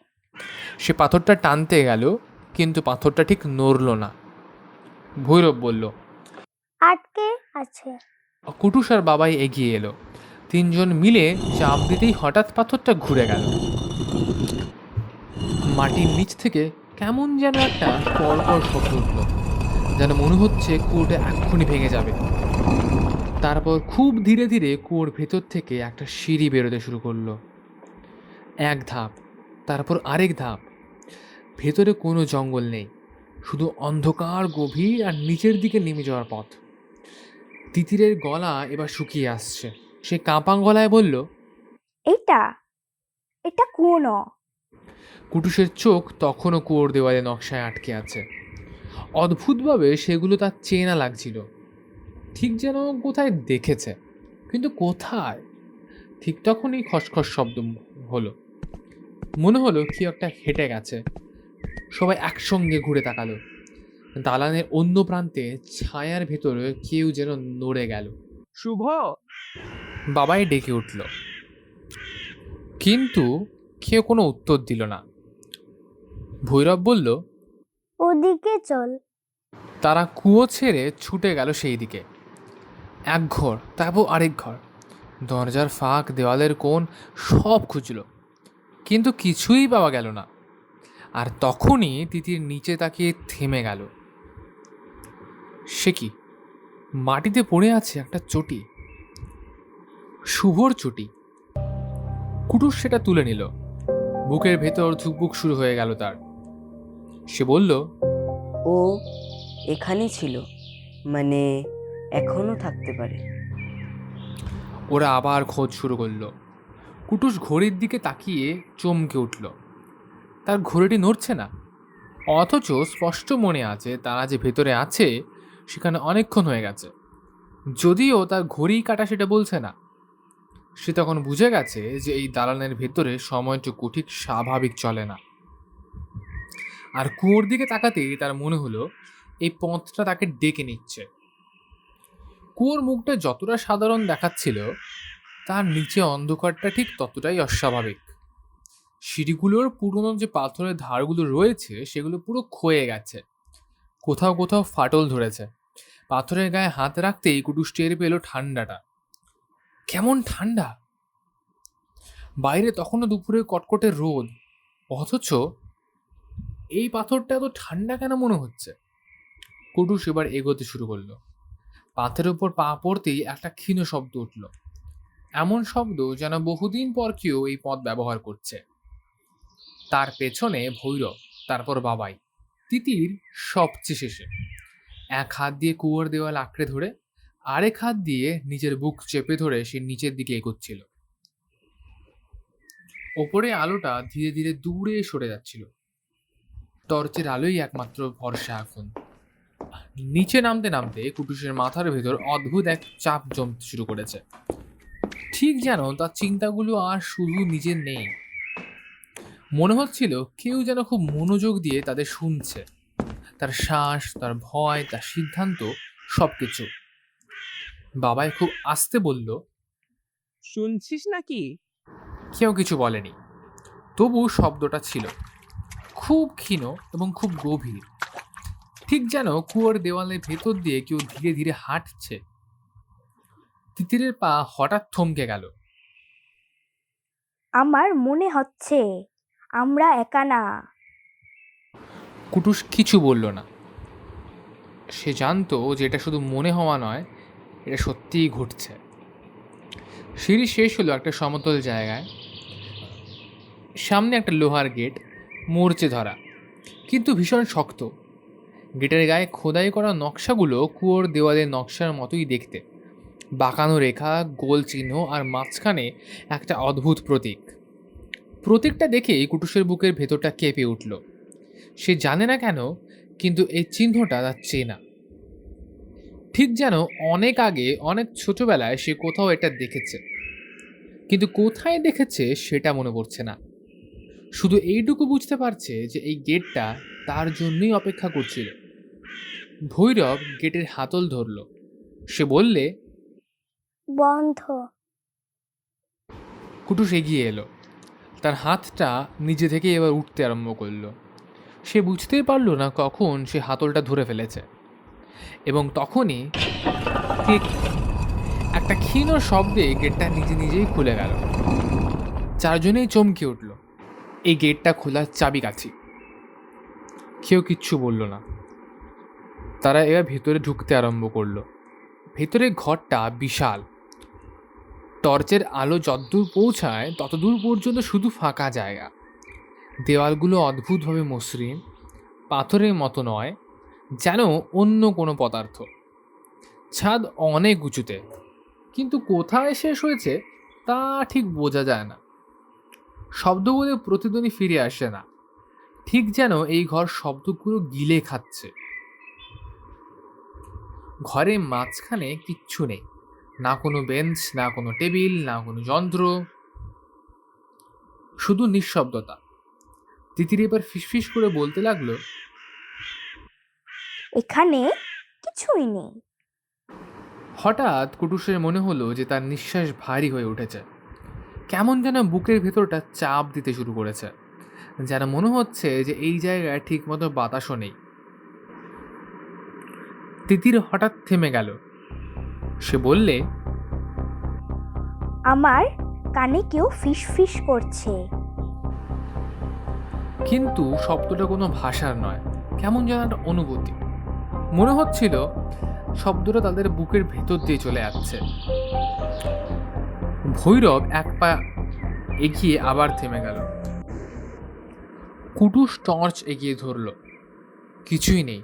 সে পাথরটা টানতে গেল, কিন্তু পাথরটা ঠিক নড়ল না। ভৈরব বলল, আটকে আছে। কুটুস আর বাবাই এগিয়ে এলো। তিনজন মিলে চাপ দিতেই হঠাৎ পাথরটা ঘুরে গেল। মাটির নিচ থেকে কেমন যেন একটা পরপর শব্দ উঠল, যেন মনে হচ্ছে কুয়োটা এক্ষুনি ভেঙে যাবে। তারপর খুব ধীরে ধীরে কুয়োর ভেতর থেকে একটা সিঁড়ি বেরোতে শুরু করলো। এক ধাপ, তারপর আরেক ধাপ। ভেতরে কোনো জঙ্গল নেই, শুধু অন্ধকার গভীর আর নিচের দিকে নেমে যাওয়ার পথ। তিতিরের গলা এবার শুকিয়ে আসছে। সে কাঁপা গলায় বলল, এটা এটা কোন? কুটুসের চোখ তখনও কুয়োর দেওয়ালে নকশায় আটকে আছে। অদ্ভুতভাবে সেগুলো তার চেনা লাগছিল, ঠিক যেন কোথায় দেখেছে, কিন্তু কোথায়। ঠিক তখনই খসখস শব্দ হলো। মনে হলো কি একটা হেঁটে গেছে। সবাই একসঙ্গে ঘুরে তাকালো। দালানের অন্য প্রান্তে ছায়ার ভেতরে কেউ যেন নড়ে গেল। শুভ, বাবাই ডেকে উঠল, কিন্তু কেউ কোনো উত্তর দিল না। ভৈরব বলল, ওদিকে চল। তারা কুয়ো ছেড়ে ছুটে গেল সেই দিকে। এক ঘর, তারপর আরেক ঘর, দরজার ফাঁক, দেওয়ালের কোণ, সব খুঁজল, কিন্তু কিছুই পাওয়া গেল না। আর তখনই তিতির নিচে তাকিয়ে থেমে গেল। সে কি, মাটিতে পড়ে আছে একটা চটি, শুভর চটি। কুটুস সেটা তুলে নিল। বুকের ভেতর ধুকপুক শুরু হয়ে গেল তার। সে বলল, ও এখানেই ছিল, মানে এখনো থাকতে পারে। ওরা আবার খোঁজ শুরু করলো। কুটুস ঘড়ির দিকে তাকিয়ে চমকে উঠল। তার ঘড়িটি নড়ছে না, অথচ স্পষ্ট মনে আছে তারা যে ভেতরে আছে সেখানে অনেকক্ষণ হয়ে গেছে। যদিও তার ঘড়ি কাটা সেটা বলছে না। সে তখন বুঝে গেছে যে এই দালানের ভেতরে সময়টুকু ঠিক স্বাভাবিক চলে না। আর কুয়োর দিকে তাকাতেই তার মনে হলো এই পথটা তাকে ডেকে নিচ্ছে। কুয়োর মুখটা যতটা সাধারণ দেখাচ্ছিল, তার নিচে অন্ধকারটা ঠিক ততটাই অস্বাভাবিক। সিঁড়িগুলোর পুরনো যে পাথরের ধারগুলো রয়েছে সেগুলো পুরো ক্ষয়ে গেছে, কোথাও কোথাও ফাটল ধরেছে। পাথরের গায়ে হাত রাখতেই কুটুস টের পেল ঠান্ডাটা। কেমন ঠান্ডা! বাইরে তখনও দুপুরে কটকটে রোদ, অথচ এই পাথরটা এত ঠান্ডা কেন মনে হচ্ছে? কুটুস এবার এগোতে শুরু করলো। পাথরের উপর পা পড়তেই একটা ক্ষীণ শব্দ উঠল, এমন শব্দ যেন বহুদিন পর কেউ এই পথ ব্যবহার করছে। তার পেছনে ভৈরব, তারপর বাবাই, তিতির সবচেয়ে শেষে। এক হাত দিয়ে কুয়োর দেওয়াল আঁকড়ে ধরে, আরেক হাত দিয়ে নিজের বুক চেপে ধরে সে নিচের দিকে এগোচ্ছিল। ওপরে আলোটা ধীরে ধীরে দূরে সরে যাচ্ছিল। টর্চের আলোই একমাত্র ভরসা এখন। নিচে নামতে নামতে কুটুসের মাথার ভেতর অদ্ভুত এক চাপ জমতে শুরু করেছে, ঠিক যেন তার চিন্তাগুলো আর শুধু নিজের নেই। মনে হচ্ছিল কেউ যেন খুব মনোযোগ দিয়ে তাদের শুনছে, তার শ্বাস, তার ভয়, তার সিদ্ধান্ত, সবকিছু। বাবাই খুব আস্তে বলল, শুনছিস নাকি? কেউ কিছু বলেনি, তবু শব্দটা ছিল খুব ক্ষীণ এবং খুব গভীর, ঠিক যেন কুয়োর দেওয়ালের ভেতর দিয়ে কেউ ধীরে ধীরে হাঁটছে। তিতিরের পা হঠাৎ থমকে গেল। আমার মনে হচ্ছে আমরা একা না। কুটুস কিছু বলল না। সে জানতো যে এটা শুধু মনে হওয়া নয়, এটা সত্যিই ঘটছে। সিঁড়ি শেষ হলো একটা সমতল জায়গায়। সামনে একটা লোহার গেট, মরচে ধরা, কিন্তু ভীষণ শক্ত। গেটের গায়ে খোদাই করা নকশাগুলো কুয়োর দেওয়ালের নকশার মতোই দেখতে, বাঁকানো রেখা, গোল চিহ্ন, আর মাঝখানে একটা অদ্ভুত প্রতীক। প্রতীকটা দেখেই কুটুসের বুকের ভেতরটা কেঁপে উঠল। সে জানে না কেন, কিন্তু এই চিহ্নটা তার চেনা, ঠিক যেন অনেক আগে, অনেক ছোটবেলায় সে কোথাও এটা দেখেছে, কিন্তু কোথায় দেখেছে সেটা মনে পড়ছে না। শুধু এইটুকু বুঝতে পারছে যে এই গেটটা তার জন্যই অপেক্ষা করছিল। ভৈরব গেটের হাতল ধরল। সে বললে, বন্ধ। কুটুস এগিয়ে এলো। তার হাতটা নিজে থেকে এবার উঠতে আরম্ভ করলো। সে বুঝতেই পারল না কখন সে হাতলটা ধরে ফেলেছে, এবং তখনই ঠিক একটা ক্ষীণ শব্দে গেটটা নিজে নিজেই খুলে গেল। চারজনেই চমকে উঠল। এই গেটটা খোলার চাবিকাঠি। কেউ কিচ্ছু বলল না। তারা এবার ভেতরে ঢুকতে আরম্ভ করলো। ভেতরে ঘরটা বিশাল। টর্চের আলো যতদূর পৌঁছায় ততদূর পর্যন্ত শুধু ফাঁকা জায়গা। দেওয়ালগুলো অদ্ভুতভাবে মসৃণ, পাথরের মতো নয়, যেন অন্য কোনো পদার্থ। ছাদ অনেক উঁচুতে, কিন্তু কোথায় শেষ হয়েছে তা ঠিক বোঝা যায় না। শব্দগুলো প্রতিধ্বনি ফিরে আসে না, ঠিক যেন এই ঘর শব্দগুলো গিলে খাচ্ছে। ঘরের মাঝখানে কিচ্ছু নেই, না কোনো বেঞ্চ, না কোনো টেবিল, না কোনো যন্ত্র, শুধু নিঃশব্দতা। তিতির এবার ফিসফিস করে বলতে লাগলো, এখানে কিছুই নেই। হঠাৎ কুটুসের মনে হলো যে তার নিঃশ্বাস ভারী হয়ে উঠেছে। কেমন যেন বুকের ভেতরটা চাপ দিতে শুরু করেছে, যেন মনে হচ্ছে যে এই জায়গায় ঠিকমতো বাতাসও নেই। তিতির হঠাৎ থেমে গেল। সে বললে, আমার কানে কেউ ফিস ফিস করছে। কিন্তু শব্দটা কোনো ভাষার নয়, কেমন যেন একটা অনুভূতি। মনে হচ্ছিল শব্দটা তাদের বুকের ভেতর দিয়ে চলে যাচ্ছে। ভৈরব এক পা এগিয়ে আবার থেমে গেল। কুটুস টর্চ এগিয়ে ধরল। কিছুই নেই,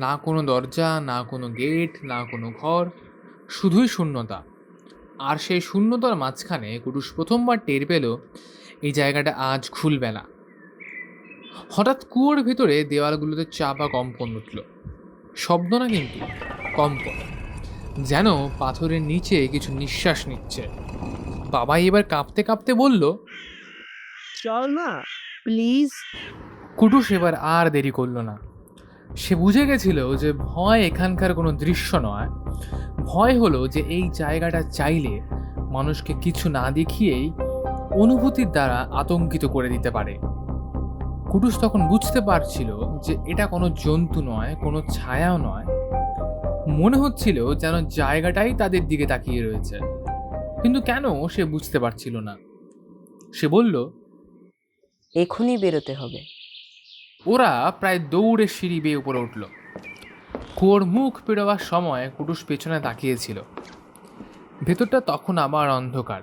না কোনো দরজা, না কোনো গেট, না কোনো ঘর, শুধুই শূন্যতা। আর সেই শূন্যতার মাঝখানে কুটুস প্রথমবার টের পেল এই জায়গাটা আজ খুলবে না। হঠাৎ কুয়োর ভেতরে দেওয়ালগুলোতে চাপা কম্পন উঠল। শব্দ না, কিন্তু কম্পন, যেন পাথরের নিচে কিছু নিঃশ্বাস নিচ্ছে। বাবা এবার কাঁপতে কাঁপতে বলল, চল না প্লিজ। কুটুস এবার আর দেরি করলো না। সে বুঝে গেছিল যে ভয় এখানকার কোনো দৃশ্য নয়, ভয় হলো যে এই জায়গাটা চাইলে মানুষকে কিছু না দেখিয়েই অনুভূতির দ্বারা আতঙ্কিত করে দিতে পারে। কুটুস তখন বুঝতে পারছিল যে এটা কোনো জন্তু নয়, কোনো ছায়াও নয়। মনে হচ্ছিল যেন জায়গাটাই তাদের দিকে তাকিয়ে রয়েছে, কিন্তু কেন সে বুঝতে পারছিল না। সে বলল, এখনই বেরোতে হবে। ওরা প্রায় দৌড়ে সিঁড়ি বেয়ে উপরে উঠল। কুয়োর মুখ পেরোবার সময় কুটুস পেছনে তাকিয়েছিল। ভেতরটা তখন আবার অন্ধকার,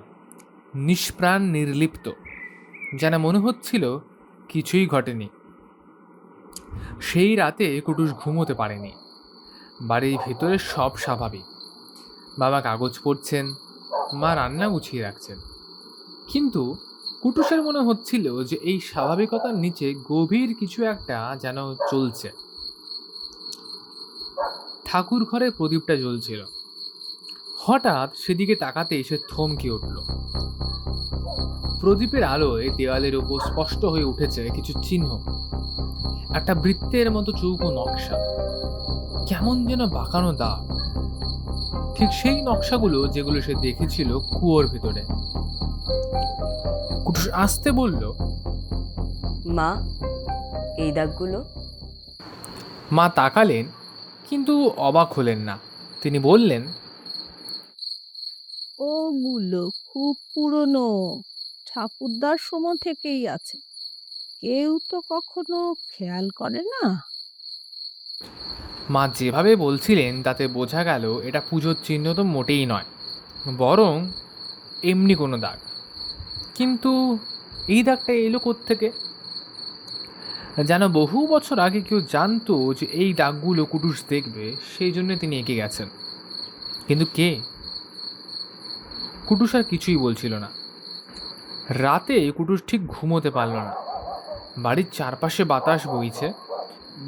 নিষ্প্রাণ, নির্লিপ্ত, যেন মনে হচ্ছিল কিছুই ঘটেনি। সেই রাতে কুটুস ঘুমোতে পারেনি। বাড়ির ভেতরে সব স্বাভাবিক। বাবা কাগজ পড়ছেন, মা রান্না গুছিয়ে রাখছেন, কিন্তু কুটুসের মনে হচ্ছিল যে এই স্বাভাবিকতার নিচে গভীর কিছু একটা যেন চলছে। ঠাকুর ঘরে প্রদীপটা জ্বলছিল। হঠাৎ সেদিকে তাকাতে সে থমকে উঠল। প্রদীপের আলোয় দেওয়ালের উপর স্পষ্ট হয়ে উঠেছে কিছু চিহ্ন, একটা বৃত্তের মতো চৌকো নকশা, কেমন যেন বাঁকানো দাগ, ঠিক সেই নকশাগুলো যেগুলো সে দেখেছিল কুয়োর ভেতরে। কুটুস আসতে বলল, মা, এই দাগগুলো? মা তাকালেন, কিন্তু অবাক হলেন না। তিনি বললেন, ওগুলো খুব পুরনো, ঠাকুরদার সময় থেকেই আছে, কেউ তো কখনো খেয়াল করে না। মা যেভাবে বলছিলেন তাতে বোঝা গেল এটা পুজোর চিহ্ন তো মোটেই নয়, বরং এমনি কোনো দাগ। কিন্তু এই দাগটা এলো কোত্থেকে? যেন বহু বছর আগে কেউ জানতো যে এই দাগগুলো কুটুস দেখবে, সেই জন্য তিনি এঁকে গেছেন। কিন্তু কে? কুটুস আর কিছুই বলছিল না। রাতে কুটুস ঠিক ঘুমোতে পারল না। বাড়ির চারপাশে বাতাস বইছে,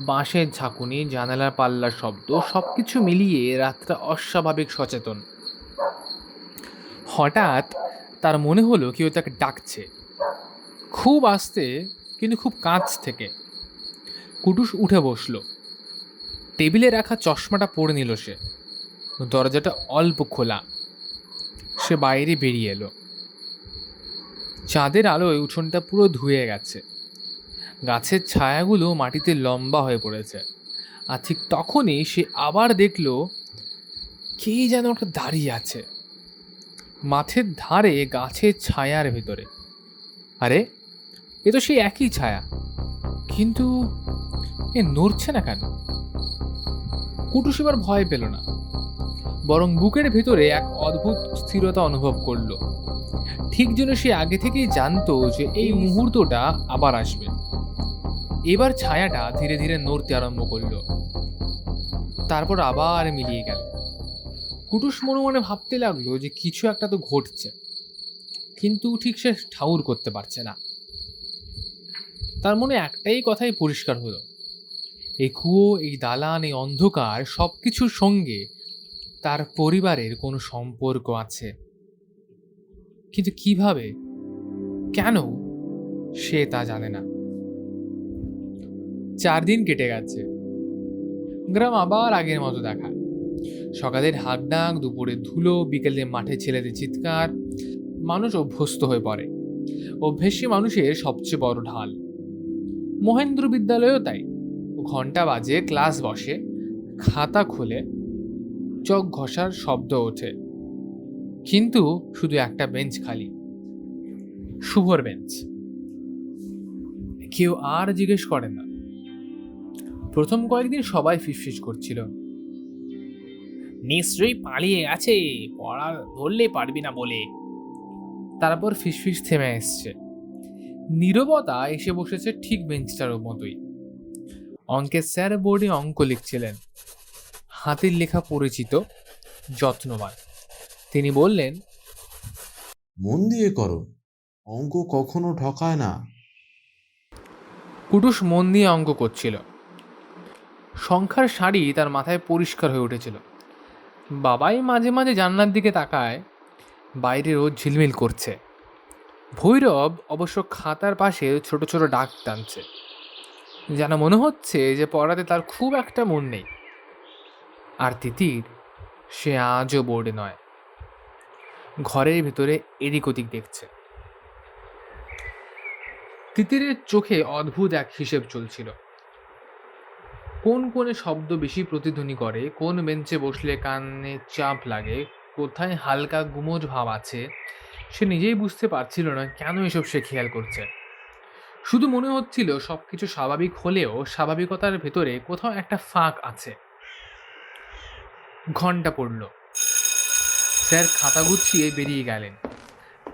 বাঁশের ঝাঁকুনি, জানালার পাল্লার শব্দ, সবকিছু মিলিয়ে রাতটা অস্বাভাবিক সচেতন। হঠাৎ তার মনে হলো কেউ তাকে ডাকছে, খুব আস্তে, কিন্তু খুব কাছ থেকে। কুটুস উঠে বসল। টেবিলে রাখা চশমাটা পরে নিল সে। দরজাটা অল্প খোলা। সে বাইরে বেরিয়ে এলো। চাঁদের আলোয় উঠোনটা পুরো ধুয়ে গেছে। গাছের ছায়াগুলো মাটিতে লম্বা হয়ে পড়েছে। আর ঠিক তখনই সে আবার দেখলো কে যেন একটা দাঁড়িয়ে আছে মাঠের ধারে গাছের ছায়ার ভেতরে। আরে, এ তো সেই একই ছায়া, কিন্তু এ নড়ছে না কেন? কুটুস এবার ভয় পেল না, বরং বুকের ভেতরে এক অদ্ভুত স্থিরতা অনুভব করলো। ঠিক যেন সে আগে থেকেই জানতো যে এই মুহূর্তটা আবার আসবে। এবার ছায়াটা ধীরে ধীরে নড়তে আরম্ভ করলো, তারপর আবার মিলিয়ে গেল। কুটুস মনে মনে ভাবতে লাগলো যে কিছু একটা তো ঘটছে, কিন্তু ঠিক সে ঠাউর করতে পারছে না। তার মনে একটাই কথাই পরিষ্কার হলো, এই কুয়ো, এই দালান, এই অন্ধকার সবকিছুর সঙ্গে তার পরিবারের কোনো সম্পর্ক আছে। কিন্তু কিভাবে, কেন, সে তা জানে না। 4 দিন কেটে গেছে। গ্রাম আবার আগের মতো দেখা। সকালের হাঁকডাক, দুপুরের ধুলো, বিকেলে মাঠে ছেলেদের চিৎকার। মানুষ অভ্যস্ত হয়ে পড়ে। অভ্যেসী মানুষের সবচেয়ে বড় ঢাল। মহেন্দ্র বিদ্যালয়েও তাই। ঘন্টা বাজে, ক্লাস বসে, খাতা খোলে, চক ঘষার শব্দ ওঠে, কিন্তু শুধু একটা বেঞ্চ খালি, শুভর বেঞ্চ। কেউ আর জিজ্ঞেস করে না। প্রথম কয়েকদিন সবাই ফিসফিস করছিল, নিশ্চয়ই পালিয়ে আছে, পড়া ধরলে পারবি না বলে। তারপর ফিসফিস থেমে এসছে। নীরবতা এসে বসেছে ঠিক বেঞ্চটার মতোই। অঙ্কের স্যার বোর্ডে অঙ্ক লিখছিলেন। হাতের লেখা পরিচিত, যত্নবান। তিনি বললেন, মন দিয়ে করো, অঙ্ক কখনো ঠকায় না। কুটুস মন দিয়ে অঙ্ক করছিল। সংখ্যার শাড়ি তার মাথায় পরিষ্কার হয়ে উঠেছিল। বাবাই মাঝে মাঝে জানলার দিকে তাকায়, বাইরে রোদ ঝিলমিল করছে। ভৈরব অবশ্য খাতার পাশে ছোট ছোট দাগ টানছে, যেন মনে হচ্ছে যে পড়াতে তার খুব একটা মন নেই। আর তিতির, সে আজও বোর্ডে নয়, ঘরের ভিতরে এদিক ওদিক দেখছে। তিতিরের চোখে অদ্ভুত এক হিসেব চলছিল। কোন কোনে শব্দ বেশি প্রতিধ্বনি করে, কোন বেঞ্চে বসলে কানে চাপ লাগে, কোথায় হালকা গুমোট ভাব আছে, সে নিজেই বুঝতে পারছিল না কেন এসব সে খেয়াল করছে। শুধু মনে হচ্ছিল সবকিছু স্বাভাবিক হলেও স্বাভাবিকতার ভেতরে কোথাও একটা ফাঁক আছে। ঘন্টা পড়ল। স্যার খাতা গুছিয়ে বেরিয়ে গেলেন।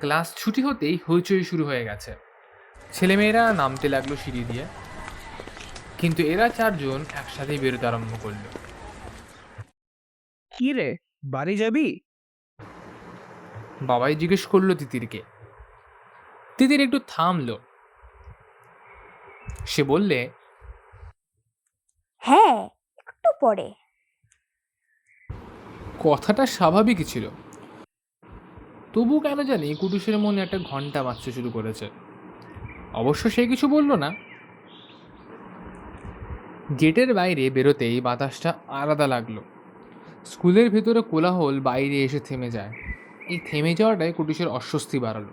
ক্লাস ছুটি হতেই হইচই শুরু হয়ে গেছে। ছেলেমেয়েরা নামতে লাগলো সিঁড়ি দিয়ে, কিন্তু এরা 4 জন একসাথেই বেরোতে আরম্ভ করলো। কি রে, বাড়ি যাবি? বাবাই জিজ্ঞেস করলো তিতিরকে। তিতির একটু থামলো। সে বললে, হ্যাঁ, একটু পরে। কথাটা স্বাভাবিকই ছিল, তবু কেন জানি কুটুসের মনে একটা ঘন্টা বাজতে শুরু করেছে। অবশ্য সে কিছু বলল না। গেটের বাইরে বেরোতেই বাতাসটা আলাদা লাগলো। স্কুলের ভেতরে কোলাহল বাইরে এসে থেমে যায়। এই থেমে যাওয়াটাই কুটুসের অস্বস্তি বাড়ালো।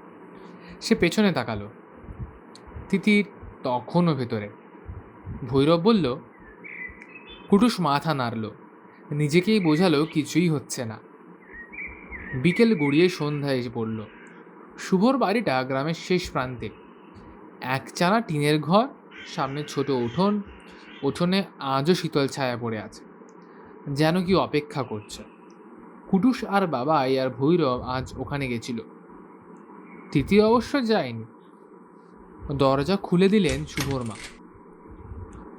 সে পেছনে তাকালো। তিতির তখনও ভেতরে। ভৈরব বলল। কুটুস মাথা নাড়ল, নিজেকেই বোঝালো কিছুই হচ্ছে না। বিকেল গড়িয়ে সন্ধ্যা এসে পড়ল। শুভর বাড়িটা গ্রামের শেষ প্রান্তে। একচালা টিনের ঘর, সামনে ছোট উঠোন। উঠোনে আজও শীতল ছায়া পড়ে আছে, যেন কি অপেক্ষা করছে। কুটুস আর বাবাই আর ভৈরব আজ ওখানে গেছিল। তিতি অবশ্য যায়নি। দরজা খুলে দিলেন শুভর মা।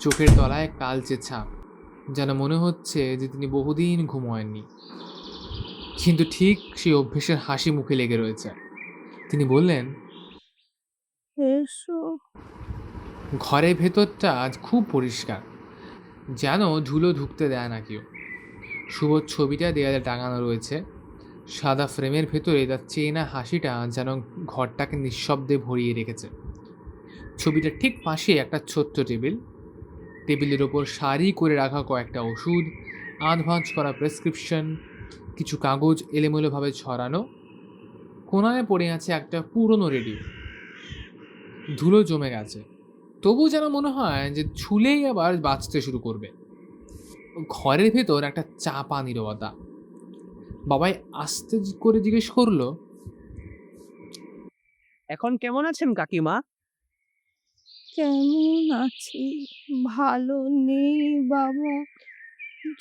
চোখের তলায় কালচে ছাপ, যেন মনে হচ্ছে যে তিনি বহুদিন ঘুমোয়নি। কিন্তু ঠিক সেই অভ্যেসের হাসি মুখে লেগে রয়েছে। তিনি বললেন, এসো। ঘরের ভেতরটা আজ খুব পরিষ্কার, যেন ধুলো ঢুকতে দেয় না কেউ। শুভর ছবিটা দেয়ালে টাঙানো রয়েছে। সাদা ফ্রেমের ভেতরে তার চেনা হাসিটা যেন ঘরটাকে নিঃশব্দে ভরিয়ে রেখেছে। ছবিটার ঠিক পাশে একটা ছোট্ট টেবিল, টেবিলের ওপর সারি করে রাখা কয়েকটা ওষুধ, আধভাঁজ করা প্রেসক্রিপশন, কিছু কাগজ এলোমেলোভাবে ছড়ানো। কোনায় পড়ে আছে একটা পুরনো রেডিও। ধুলো জমে গেছে, তবু যেন মনে হয় যে ছুলেই আবার বাঁচতে শুরু করবে। ঘরের ভেতর একটা চাপা নীরবতা। বাবাই আস্তে করে জিজ্ঞেস করলো, এখন কেমন আছেন কাকিমা? কেমন আছি? ভালো নেই বাবা।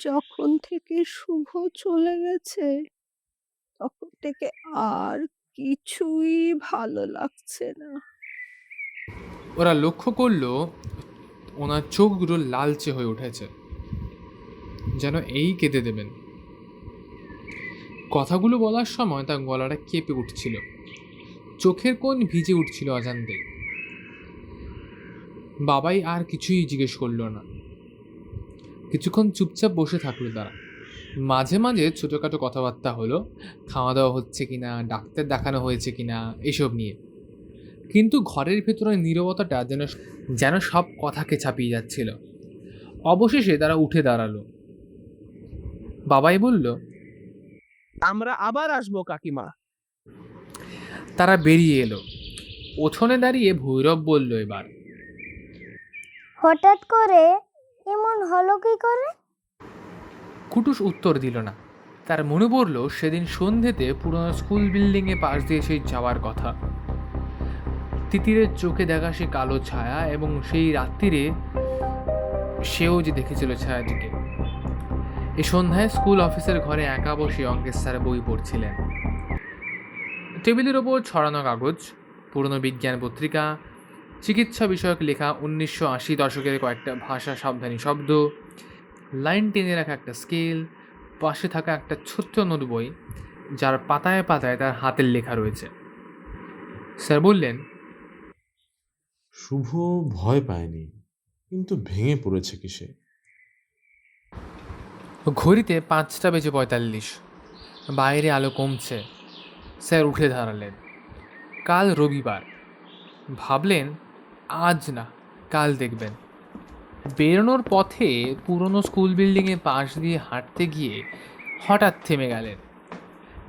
যখন থেকে শুভ চলে গেছে তখন থেকে আর কিছুই ভালো লাগছে না। ওরা লক্ষ্য করলো ওনার চোখ দুটো লালচে হয়ে উঠেছে, যেন এই কেঁদে দেবেন। কথাগুলো বলার সময় তার গলাটা কেঁপে উঠছিল, চোখের কোণ ভিজে উঠছিল অজান্তেই। বাবাই আর কিছুই জিজ্ঞেস করলো না। কিছুক্ষণ চুপচাপ বসে থাকলো তারা। মাঝে মাঝে ছোটোখাটো কথাবার্তা হলো, খাওয়া দাওয়া হচ্ছে কিনা, ডাক্তার দেখানো হয়েছে কিনা, এসব নিয়ে। কিন্তু ঘরের ভেতরে নীরবতাটা যেন সব কথাকে ছাপিয়ে যাচ্ছিল। অবশেষে তারা উঠে দাঁড়ালো। বাবাই বলল, আমরা আবার আসবো কাকিমা। তারা বেরিয়ে এলো। উঠোনে দাঁড়িয়ে ভৈরব বলল, এবার হঠাৎ করে এমন হলো কি করে? কুটুস উত্তর দিল না। তার মনে পড়ল সেদিন সন্ধ্যেতে পুরনো স্কুল বিল্ডিংয়ে পাশ দিয়ে সেই যাওয়ার কথা। তিতিরের চোখে দেখা সে কালো ছায়া, এবং সেই রাত্রিরে সেও যে দেখেছিল ছায়াটিকে। এ সন্ধ্যায় স্কুল অফিসের ঘরে একা বসে অঙ্কের স্যার বই পড়ছিলেন। টেবিলের ওপর ছড়ানো কাগজ, পুরনো বিজ্ঞান পত্রিকা, চিকিৎসা বিষয়ক লেখা, 1980 দশকের কয়েকটা ভাষা সাবধানী শব্দ, লাইন টেনে রাখা একটা স্কেল, পাশে থাকা একটা ছোট্ট নোট বই যার পাতায় পাতায় তার হাতের লেখা রয়েছে। স্যার বললেন, শুভ ভয় পায়নি, কিন্তু ভেঙে পড়েছে কিসে। ঘড়িতে 5:45। বাইরে আলো কমছে। স্যার উঠে দাঁড়ালেন। কাল রবিবার। ভাবলেন আজ না, কাল দেখবেন। বেরোনোর পথে পুরনো স্কুল বিল্ডিংয়ে পাশ দিয়ে হাঁটতে গিয়ে হঠাৎ থেমে গেলেন।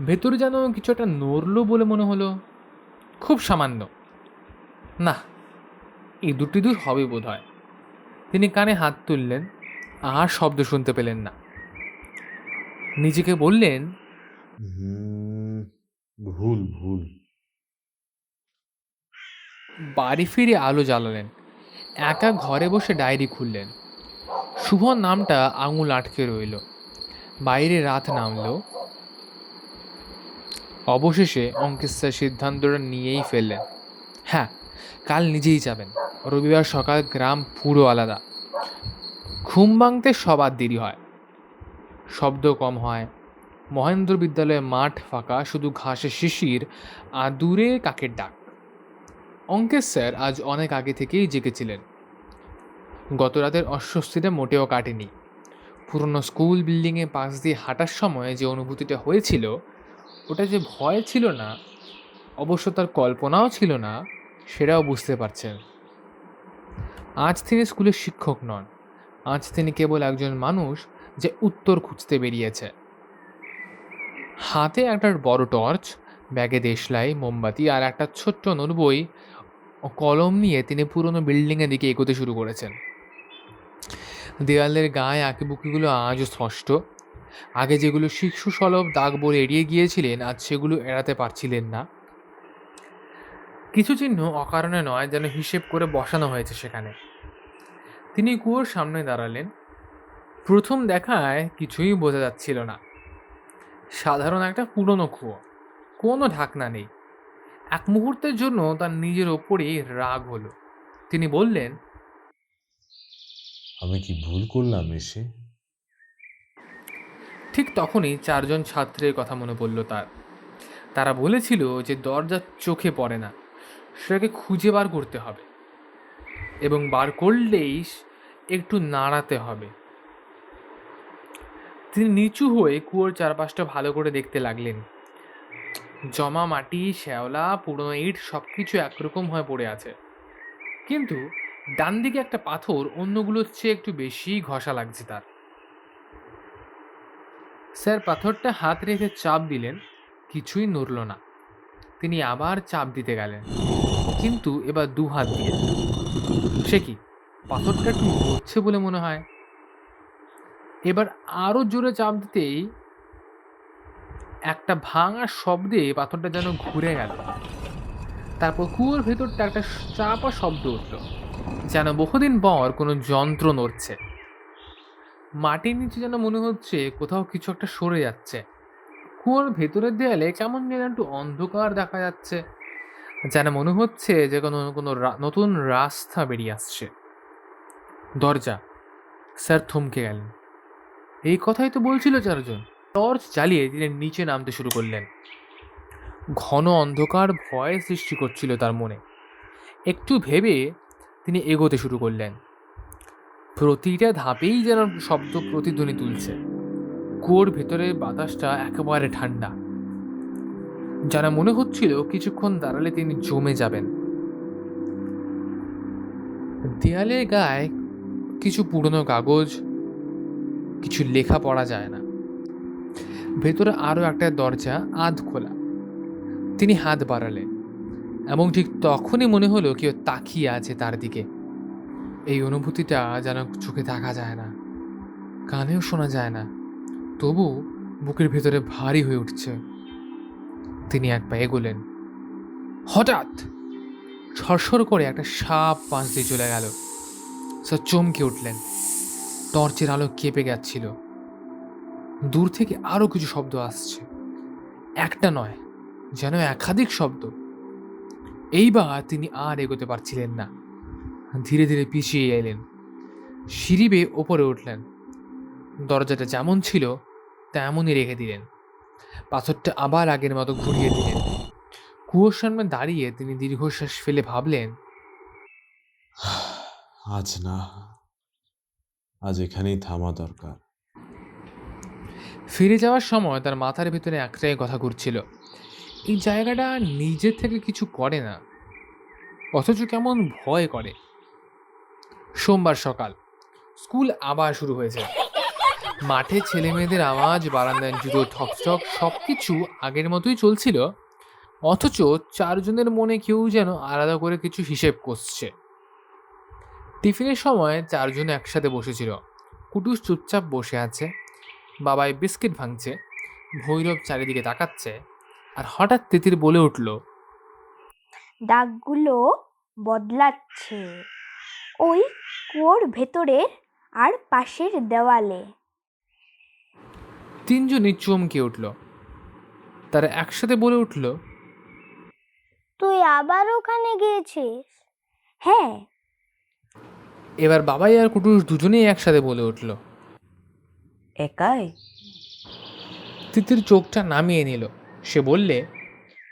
ভেতরে যেন কিছু একটা নড়ল বলে মনে হলো, খুব সামান্য। না, এই দুটি দূর হবে বোধ হয়। তিনি কানে হাত তুললেন, আর শব্দ শুনতে পেলেন না। নিজেকে বললেন, ভুল ভুল। বাড়ি ফিরে আলো জ্বালালেন। একা ঘরে বসে ডায়েরি খুললেন। শুভর নামটা আঙুল আটকে রইল। বাইরে রাত নামলো। অবশেষে অঙ্কের স্যার সিদ্ধান্তটা নিয়েই ফেললেন। হ্যাঁ, কাল নিজেই যাবেন। রবিবার সকাল, গ্রাম পুরো আলাদা। ঘুম ভাঙতে সবার দেরি হয়, শব্দ কম হয়। মহেন্দ্র বিদ্যালয়ের মাঠ ফাঁকা, শুধু ঘাসের শিশির আর দূরে কাকের ডাক। অঙ্কের স্যার আজ অনেক আগে থেকেই জেগেছিলেন। গত রাতের অস্বস্তিটা মোটেও কাটেনি। পুরনো স্কুল বিল্ডিংয়ে পাশ দিয়ে হাঁটার সময় যে অনুভূতিটা হয়েছিল, ওটা যে ভয় ছিল না, অবশ্য তার কল্পনাও ছিল না, সেটাও বুঝতে পারছেন। আজ তিনি স্কুলের শিক্ষক নন, আজ তিনি কেবল একজন মানুষ যে উত্তর খুঁজতে বেরিয়েছে। হাতে একটা বড় টর্চ, ব্যাগে দেশলাই, মোমবাতি আর একটা ছোট্ট নোট বই ও কলম নিয়ে তিনি পুরনো বিল্ডিংয়ের দিকে এগোতে শুরু করেছেন। দেয়ালের গায়ে আঁকিবুকিগুলো আজও স্পষ্ট। আগে যেগুলো শিশু সলভ দাগ বলে এড়িয়ে গিয়েছিলেন, আজ সেগুলো এড়াতে পারছিলেন না। কিছু চিহ্ন অকারণে নয়, যেন হিসেব করে বসানো হয়েছে সেখানে। তিনি কুয়োর সামনে দাঁড়ালেন। প্রথম দেখায় কিছুই বোঝা যাচ্ছিল না। সাধারণ একটা পুরনো কুয়ো, কোনো ঢাকনা নেই। এক মুহূর্তের জন্য তার নিজের ওপরেই রাগ হলো। তিনি বললেন, আমি কি ভুল করলাম এসে? ঠিক তখনই 4জন ছাত্রের কথা মনে পড়ল তার। তারা বলেছিল যে দরজা চোখে পড়ে না, সেটাকে খুঁজে বার করতে হবে, এবং বার করলেই একটু নাড়াতে হবে। তিনি নিচু হয়ে কুয়োর চারপাশটা ভালো করে দেখতে লাগলেন। জমা মাটি, শ্যাওলা, পুরনো ইট সব কিছু একরকম হয়ে পড়ে আছে, কিন্তু ডান দিকে একটা পাথর অন্যগুলোর চেয়ে একটু বেশি ঘষা লাগছে তার। স্যার পাথরটা হাত রেখে চাপ দিলেন, কিছুই নড়ল না। তিনি আবার চাপ দিতে গেলেন, কিন্তু এবার দু হাত দিয়ে। সে কি, পাথরটা একটু নড়ছে বলে মনে হয়। এবার আরো জোরে চাপ দিতেই একটা ভাঙা শব্দে পাথরটা যেন ঘুরে গেল। তারপর কুয়োর ভেতরটা একটা চাপা শব্দ উঠল, যেন বহুদিন পর কোনো যন্ত্র নড়ছে। মাটির নিচে যেন মনে হচ্ছে কোথাও কিছু একটা সরে যাচ্ছে। কুয়োর ভেতরের দেয়ালে কেমন যেন একটু অন্ধকার দেখা যাচ্ছে, যেন মনে হচ্ছে যে কোনো কোনো নতুন রাস্তা বেরিয়ে আসছে। দরজা। স্যার থমকে গেলেন। এই কথাই তো বলছিল চারজন। টর্চ জ্বালিয়ে তিনি নিচে নামতে শুরু করলেন। ঘন অন্ধকার ভয় সৃষ্টি করছিল তার মনে। একটু ভেবে তিনি এগোতে শুরু করলেন। প্রতিটা ধাপেই যেন শব্দ প্রতিধ্বনি তুলছে। কুয়োর ভেতরের বাতাসটা একেবারে ঠান্ডা, যেন মনে হচ্ছিল কিছুক্ষণ দাঁড়ালে তিনি জমে যাবেন। দেয়ালের গায়ে কিছু পুরনো কাগজ, কিছু লেখা পড়া যায় না। ভেতরে আরো একটা দরজা আধ খোলা। তিনি হাত বাড়ালেন এবং ঠিক তখনই মনে হলো কেউ তাকিয়ে আছে তার দিকে। এই অনুভূতিটা যেন চোখে দেখা যায় না, কানেও শোনা যায় না, তবু বুকের ভেতরে ভারী হয়ে উঠছে। তিনি এক পা এগোলেন। হঠাৎ সরসর করে একটা সাপ পাশ দিয়ে চলে গেল। স্যার চমকে উঠলেন। টর্চের আলো কেঁপে যাচ্ছিল। দূর থেকে আরো কিছু শব্দ আসছে, একটা নয়, যেন একাধিক শব্দ। এইবার তিনি আর এগোতে পারছিলেন না। ধীরে ধীরে পিছিয়ে এলেন, সিঁড়ি বেয়ে ওপরে উঠলেন। দরজাটা যেমন ছিল তেমনই রেখে দিলেন। পাথরটা আবার আগের মতো ঘুরিয়ে দিলেন। কুয়োর সামনে দাঁড়িয়ে তিনি দীর্ঘশ্বাস ফেলে ভাবলেন, আজ না, আজ এখানেই থামা দরকার। ফিরে যাওয়ার সময় তার মাথার ভিতরে একটাই কথা ঘুরছিল, এই জায়গাটা নিজের থেকে কিছু করে না, অথচ কেমন ভয় করে। সোমবার সকাল, স্কুল আবার শুরু হয়েছে। মাঠে ছেলে মেয়েদের আওয়াজ, বারান্দায় জুতো ঠকঠক, সবকিছু আগের মতোই চলছিল। অথচ চারজনের মনে কেউ যেন আলাদা করে কিছু হিসেব কষছে। টিফিনের সময় চারজন একসাথে বসেছিল। কুটুস চুপচাপ বসে আছে, বাবাই বিস্কিট ভাঙছে, ভৈরব চারিদিকে তাকাচ্ছে। আর হঠাৎ তিতির বলে উঠল, দাগগুলো বদলাচ্ছে ওই কুয়োর ভেতরের আর পাশের দেওয়ালে। তিনজনই চমকে উঠল। তারা একসাথে বলে উঠল, তুই আবার ওখানে গিয়েছিস? হ্যাঁ। এবার বাবাই আর কুটুস দুজনেই একসাথে বলে উঠল। একাই? তিতির চোখটা নামিয়ে নিল। সে বললে,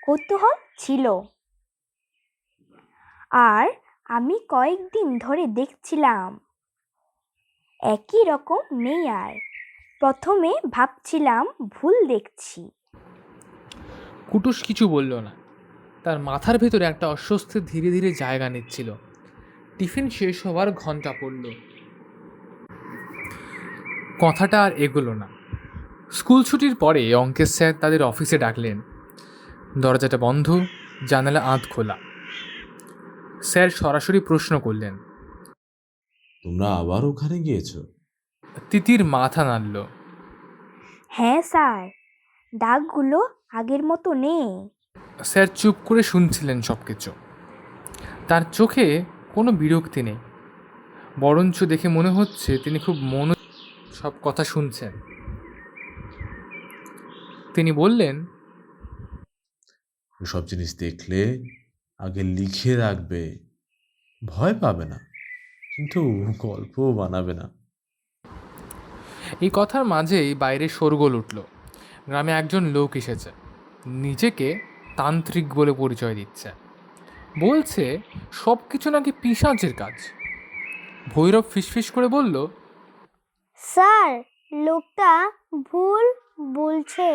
কৌতূহল ছিল, আর আমি কয়েকদিন ধরে দেখছিলাম একই রকম নেই। আর প্রথমে ভাবছিলাম ভুল দেখছি। কুটুস কিছু বলল না। তার মাথার ভেতরে একটা অস্বস্তি ধীরে ধীরে জায়গা নিচ্ছিল। টিফিন শেষ হওয়ার ঘন্টা পড়ল। কথাটা আর এগোলো না। স্কুল ছুটির পরে অঙ্কের স্যার তাদের অফিসে ডাকলেন। দরজাটা বন্ধ, জানালা আধ খোলা। স্যার সরাসরি প্রশ্ন করলেন, তোমরা আবার ওখানে গিয়েছো? তিতির মাথা নাড়ল। হ্যাঁ স্যার, দাগগুলো আগের মতো নেই। স্যার চুপ করে শুনছিলেন সব কিছু। তার চোখে কোনো বিরক্তি নেই, বরঞ্চ দেখে মনে হচ্ছে তিনি খুব সব কথা শুনছেন। তিনি বললেন, ওসব জিনিস দেখলে আগে লিখে রাখবে, ভয় পাবে না, কিন্তু গল্পও বানাবে না। এই কথার মাঝেই বাইরে শোরগোল উঠল। গ্রামে একজন লোক এসেছে, নিজেকে তান্ত্রিক বলে পরিচয় দিচ্ছে। বলছে সব কিছু নাকি পিশাচের কাজ। ভৈরব ফিসফিস করে বলল, স্যার, লোকটা ভুল বলছে।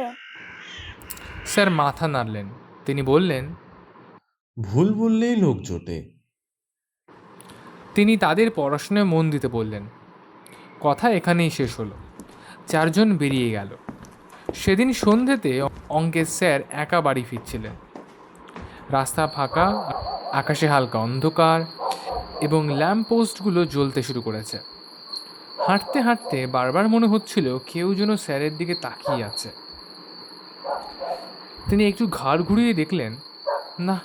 স্যার মাথা নাড়লেন। তিনি বললেন, ভুল বললেই লোক জোটে। তিনি তাদের পড়াশোনায় মন দিতে বললেন। কথা এখানেই শেষ হলো। 4 জন বেরিয়ে গেল। সেদিন সন্ধ্যেতে অঙ্কের স্যার একা বাড়ি ফিরছিলেন। রাস্তা ফাঁকা, আকাশে হালকা অন্ধকার এবং ল্যাম্প পোস্টগুলো জ্বলতে শুরু করেছে। হাঁটতে হাঁটতে বারবার মনে হচ্ছিল কেউ যেন স্যারের দিকে তাকিয়ে আছে। তিনি একটু ঘাড় ঘুরিয়ে দেখলেন, না,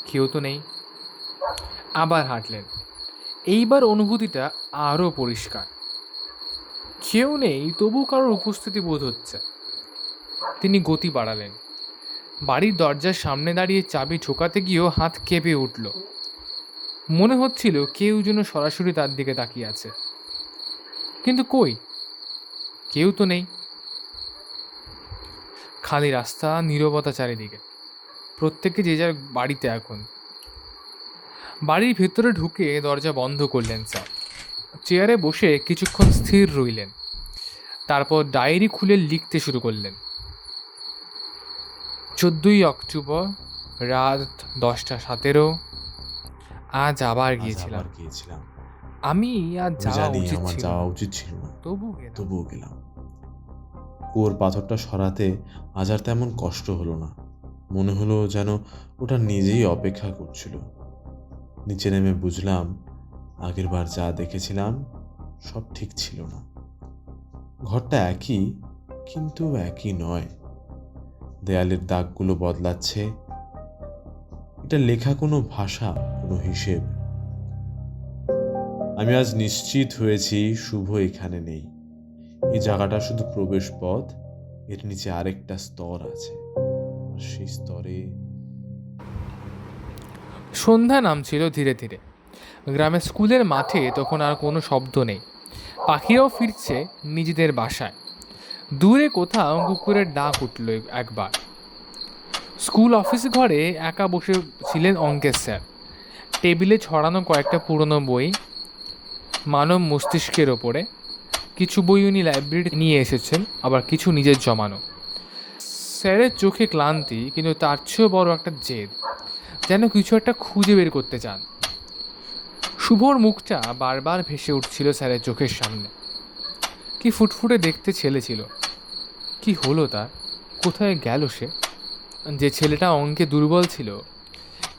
কেউ তো নেই। আবার হাঁটলেন। এইবার অনুভূতিটা আরও পরিষ্কার। কেউ নেই, তবু কারোর উপস্থিতি বোধ হচ্ছে। তিনি গতি বাড়ালেন। বাড়ির দরজার সামনে দাঁড়িয়ে চাবি ঢোকাতে গিয়েও হাত কেঁপে উঠল। মনে হচ্ছিল কেউ যেন সরাসরি তার দিকে তাকিয়ে আছে। কিন্তু কই, কেউ তো নেই। খালি রাস্তা, নীরবতা চারিদিকে। প্রত্যেকে যে যার বাড়িতে এখন। বাড়ির ভেতরে ঢুকে দরজা বন্ধ করলেন স্যার। চেয়ারে বসে কিছুক্ষণ স্থির রইলেন। তারপর ডায়েরি খুলে লিখতে শুরু করলেন। 14ই অক্টোবর, রাত 10:17। আজ আবার গিয়েছিলাম। আমি আজ যাওয়া জানি উচিত আমার ছিল, যাওয়া উচিত ছিল না, তবুও তবুও গেলাম। কুয়োর পাথরটা সরাতে আজ আর তেমন কষ্ট হলো না। মনে হলো যেন ওটা নিজেই অপেক্ষা করছিল। নিচে নেমে বুঝলাম আগের বার যা দেখেছিলাম সব ঠিক ছিল না। ঘরটা একই, কিন্তু একই নয়। দেয়ালের দাগগুলো বদলাচ্ছে। এটা লেখা কোনো ভাষা, কোনো হিসেব। আমি আজ নিশ্চিত হয়েছি শুভ এখানে নেই। এই জায়গাটা শুধু প্রবেশ পথ, এর নিচে আরেকটা স্তর আছে, আর সেই স্তরে সন্ধ্যা নামছিল ধীরে ধীরে। গ্রামের স্কুলের মাঠে তখন আর কোনো শব্দ নেই। পাখিরাও ফিরছে নিজেদের বাসায়। দূরে কোথাও কুকুরের ডাক উঠল একবার। স্কুল অফিস ঘরে একা বসে ছিলেন অঙ্কের স্যার। টেবিলে ছড়ানো কয়েকটা পুরনো বই, মানব মস্তিষ্কের ওপরে। কিছু বই উনি লাইব্রেরি নিয়ে এসেছেন, আবার কিছু নিজের জমানো। স্যারের চোখে ক্লান্তি, কিন্তু তার চেয়েও বড় একটা জেদ, যেন কিছু একটা খুঁজে বের করতে চান। শুভর মুখটা বারবার ভেসে উঠছিল স্যারের চোখের সামনে। কি ফুটফুটে দেখতে ছেলে ছিল। কি হলো তার? কোথায় গেল সে? যে ছেলেটা অঙ্কে দুর্বল ছিল,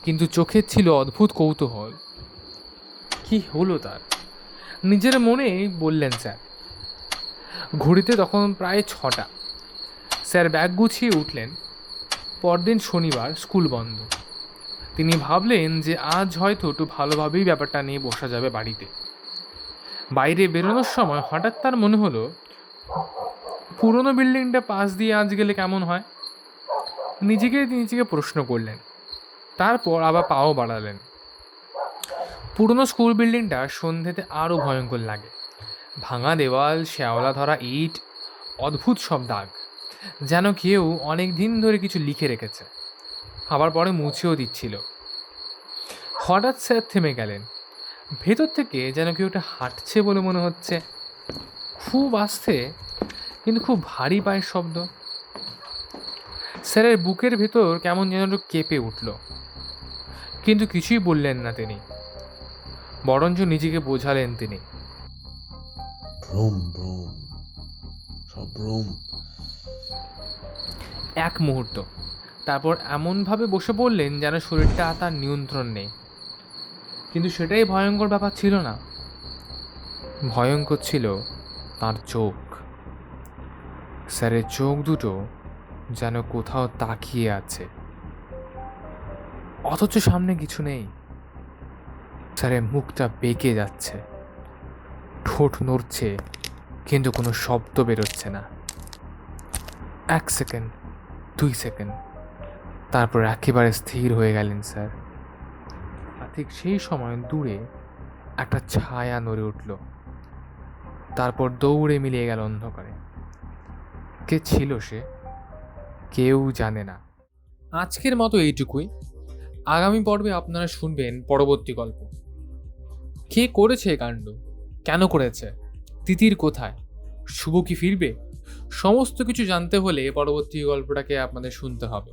কিন্তু চোখের ছিল অদ্ভুত কৌতূহল। কি হলো তার? নিজের মনে বললেন স্যার। ঘড়িতে তখন প্রায় 6টা। স্যার ব্যাগ গুছিয়ে উঠলেন। পরদিন শনিবার, স্কুল বন্ধ। তিনি ভাবলেন যে আজ হয়তো একটু ভালোভাবেই ব্যাপারটা নিয়ে বসা যাবে বাড়িতে। বাইরে বেরোনোর সময় হঠাৎ তার মনে হলো, পুরনো বিল্ডিংটা পাশ দিয়ে আজ গেলে কেমন হয়। নিজেকে প্রশ্ন করলেন। তারপর আবার পাও বাড়ালেন। পুরনো স্কুল বিল্ডিংটা সন্ধ্যেতে আরও ভয়ঙ্কর লাগে। ভাঙা দেওয়াল, শ্যাওলা ধরা ইট, অদ্ভুত সব দাগ, যেন কেউ অনেক দিন ধরে কিছু লিখে রেখেছে, আবার পরে মুছেও দিচ্ছিল। হঠাৎ স্যার থেমে গেলেন। ভেতর থেকে যেন কেউ একটা হাঁটছে বলে মনে হচ্ছে। খুব আস্তে, কিন্তু খুব ভারী পায়ের শব্দ। স্যারের বুকের ভেতর কেমন যেন একটু কেঁপে উঠল, কিন্তু কিছুই বললেন না তিনি। বরঞ্চ নিজেকে বোঝালেন তিনি। ভ্রম ভ্রম, সব ভ্রম। এক মুহূর্ত, তারপর এমনভাবে বসে পড়লেন যেন শরীরটা তার নিয়ন্ত্রণ নেই। কিন্তু সেটাই ভয়ঙ্কর ব্যাপার ছিল না। ভয়ঙ্কর ছিল তার চোখ। স্যারের চোখ দুটো যেন কোথাও তাকিয়ে আছে, অথচ সামনে কিছু নেই। স্যারের মুখটা বেঁকে যাচ্ছে, ঠোঁট নড়ছে, কিন্তু কোনো শব্দ বেরোচ্ছে না। 1 সেকেন্ড, 2 সেকেন্ড, তারপর একেবারে স্থির হয়ে গেলেন স্যার। আর ঠিক সেই সময় দূরে একটা ছায়া নড়ে উঠল, তারপর দৌড়ে মিলিয়ে গেল অন্ধকারে। কে ছিল সে? কেউ জানে না। আজকের মতো এইটুকুই। আগামী পর্বে আপনারা শুনবেন পরবর্তী গল্প। কে করেছে এ কাণ্ড? কেন করেছে? তিতির কোথায়? শুভ কি ফিরবে? সমস্ত কিছু জানতে হলে পরবর্তী গল্পটাকে আপনাদের শুনতে হবে।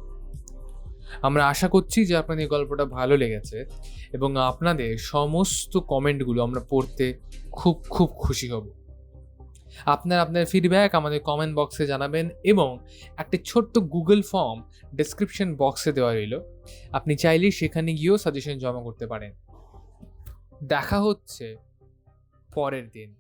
আমরা আশা করছি যে আপনাদের এই গল্পটা ভালো লেগেছে এবং আপনাদের সমস্ত কমেন্টগুলো আমরা পড়তে খুব খুব খুশি হব। আপনার ফিডব্যাক আমাদের কমেন্ট বক্সে জানাবেন এবং একটা ছোট্ট গুগল ফর্ম ডেসক্রিপশন বক্সে দেওয়া রইল, আপনি চাইলেই সেখানে গিয়েও সাজেশন জমা করতে পারেন। দেখা হচ্ছে পরের দিন।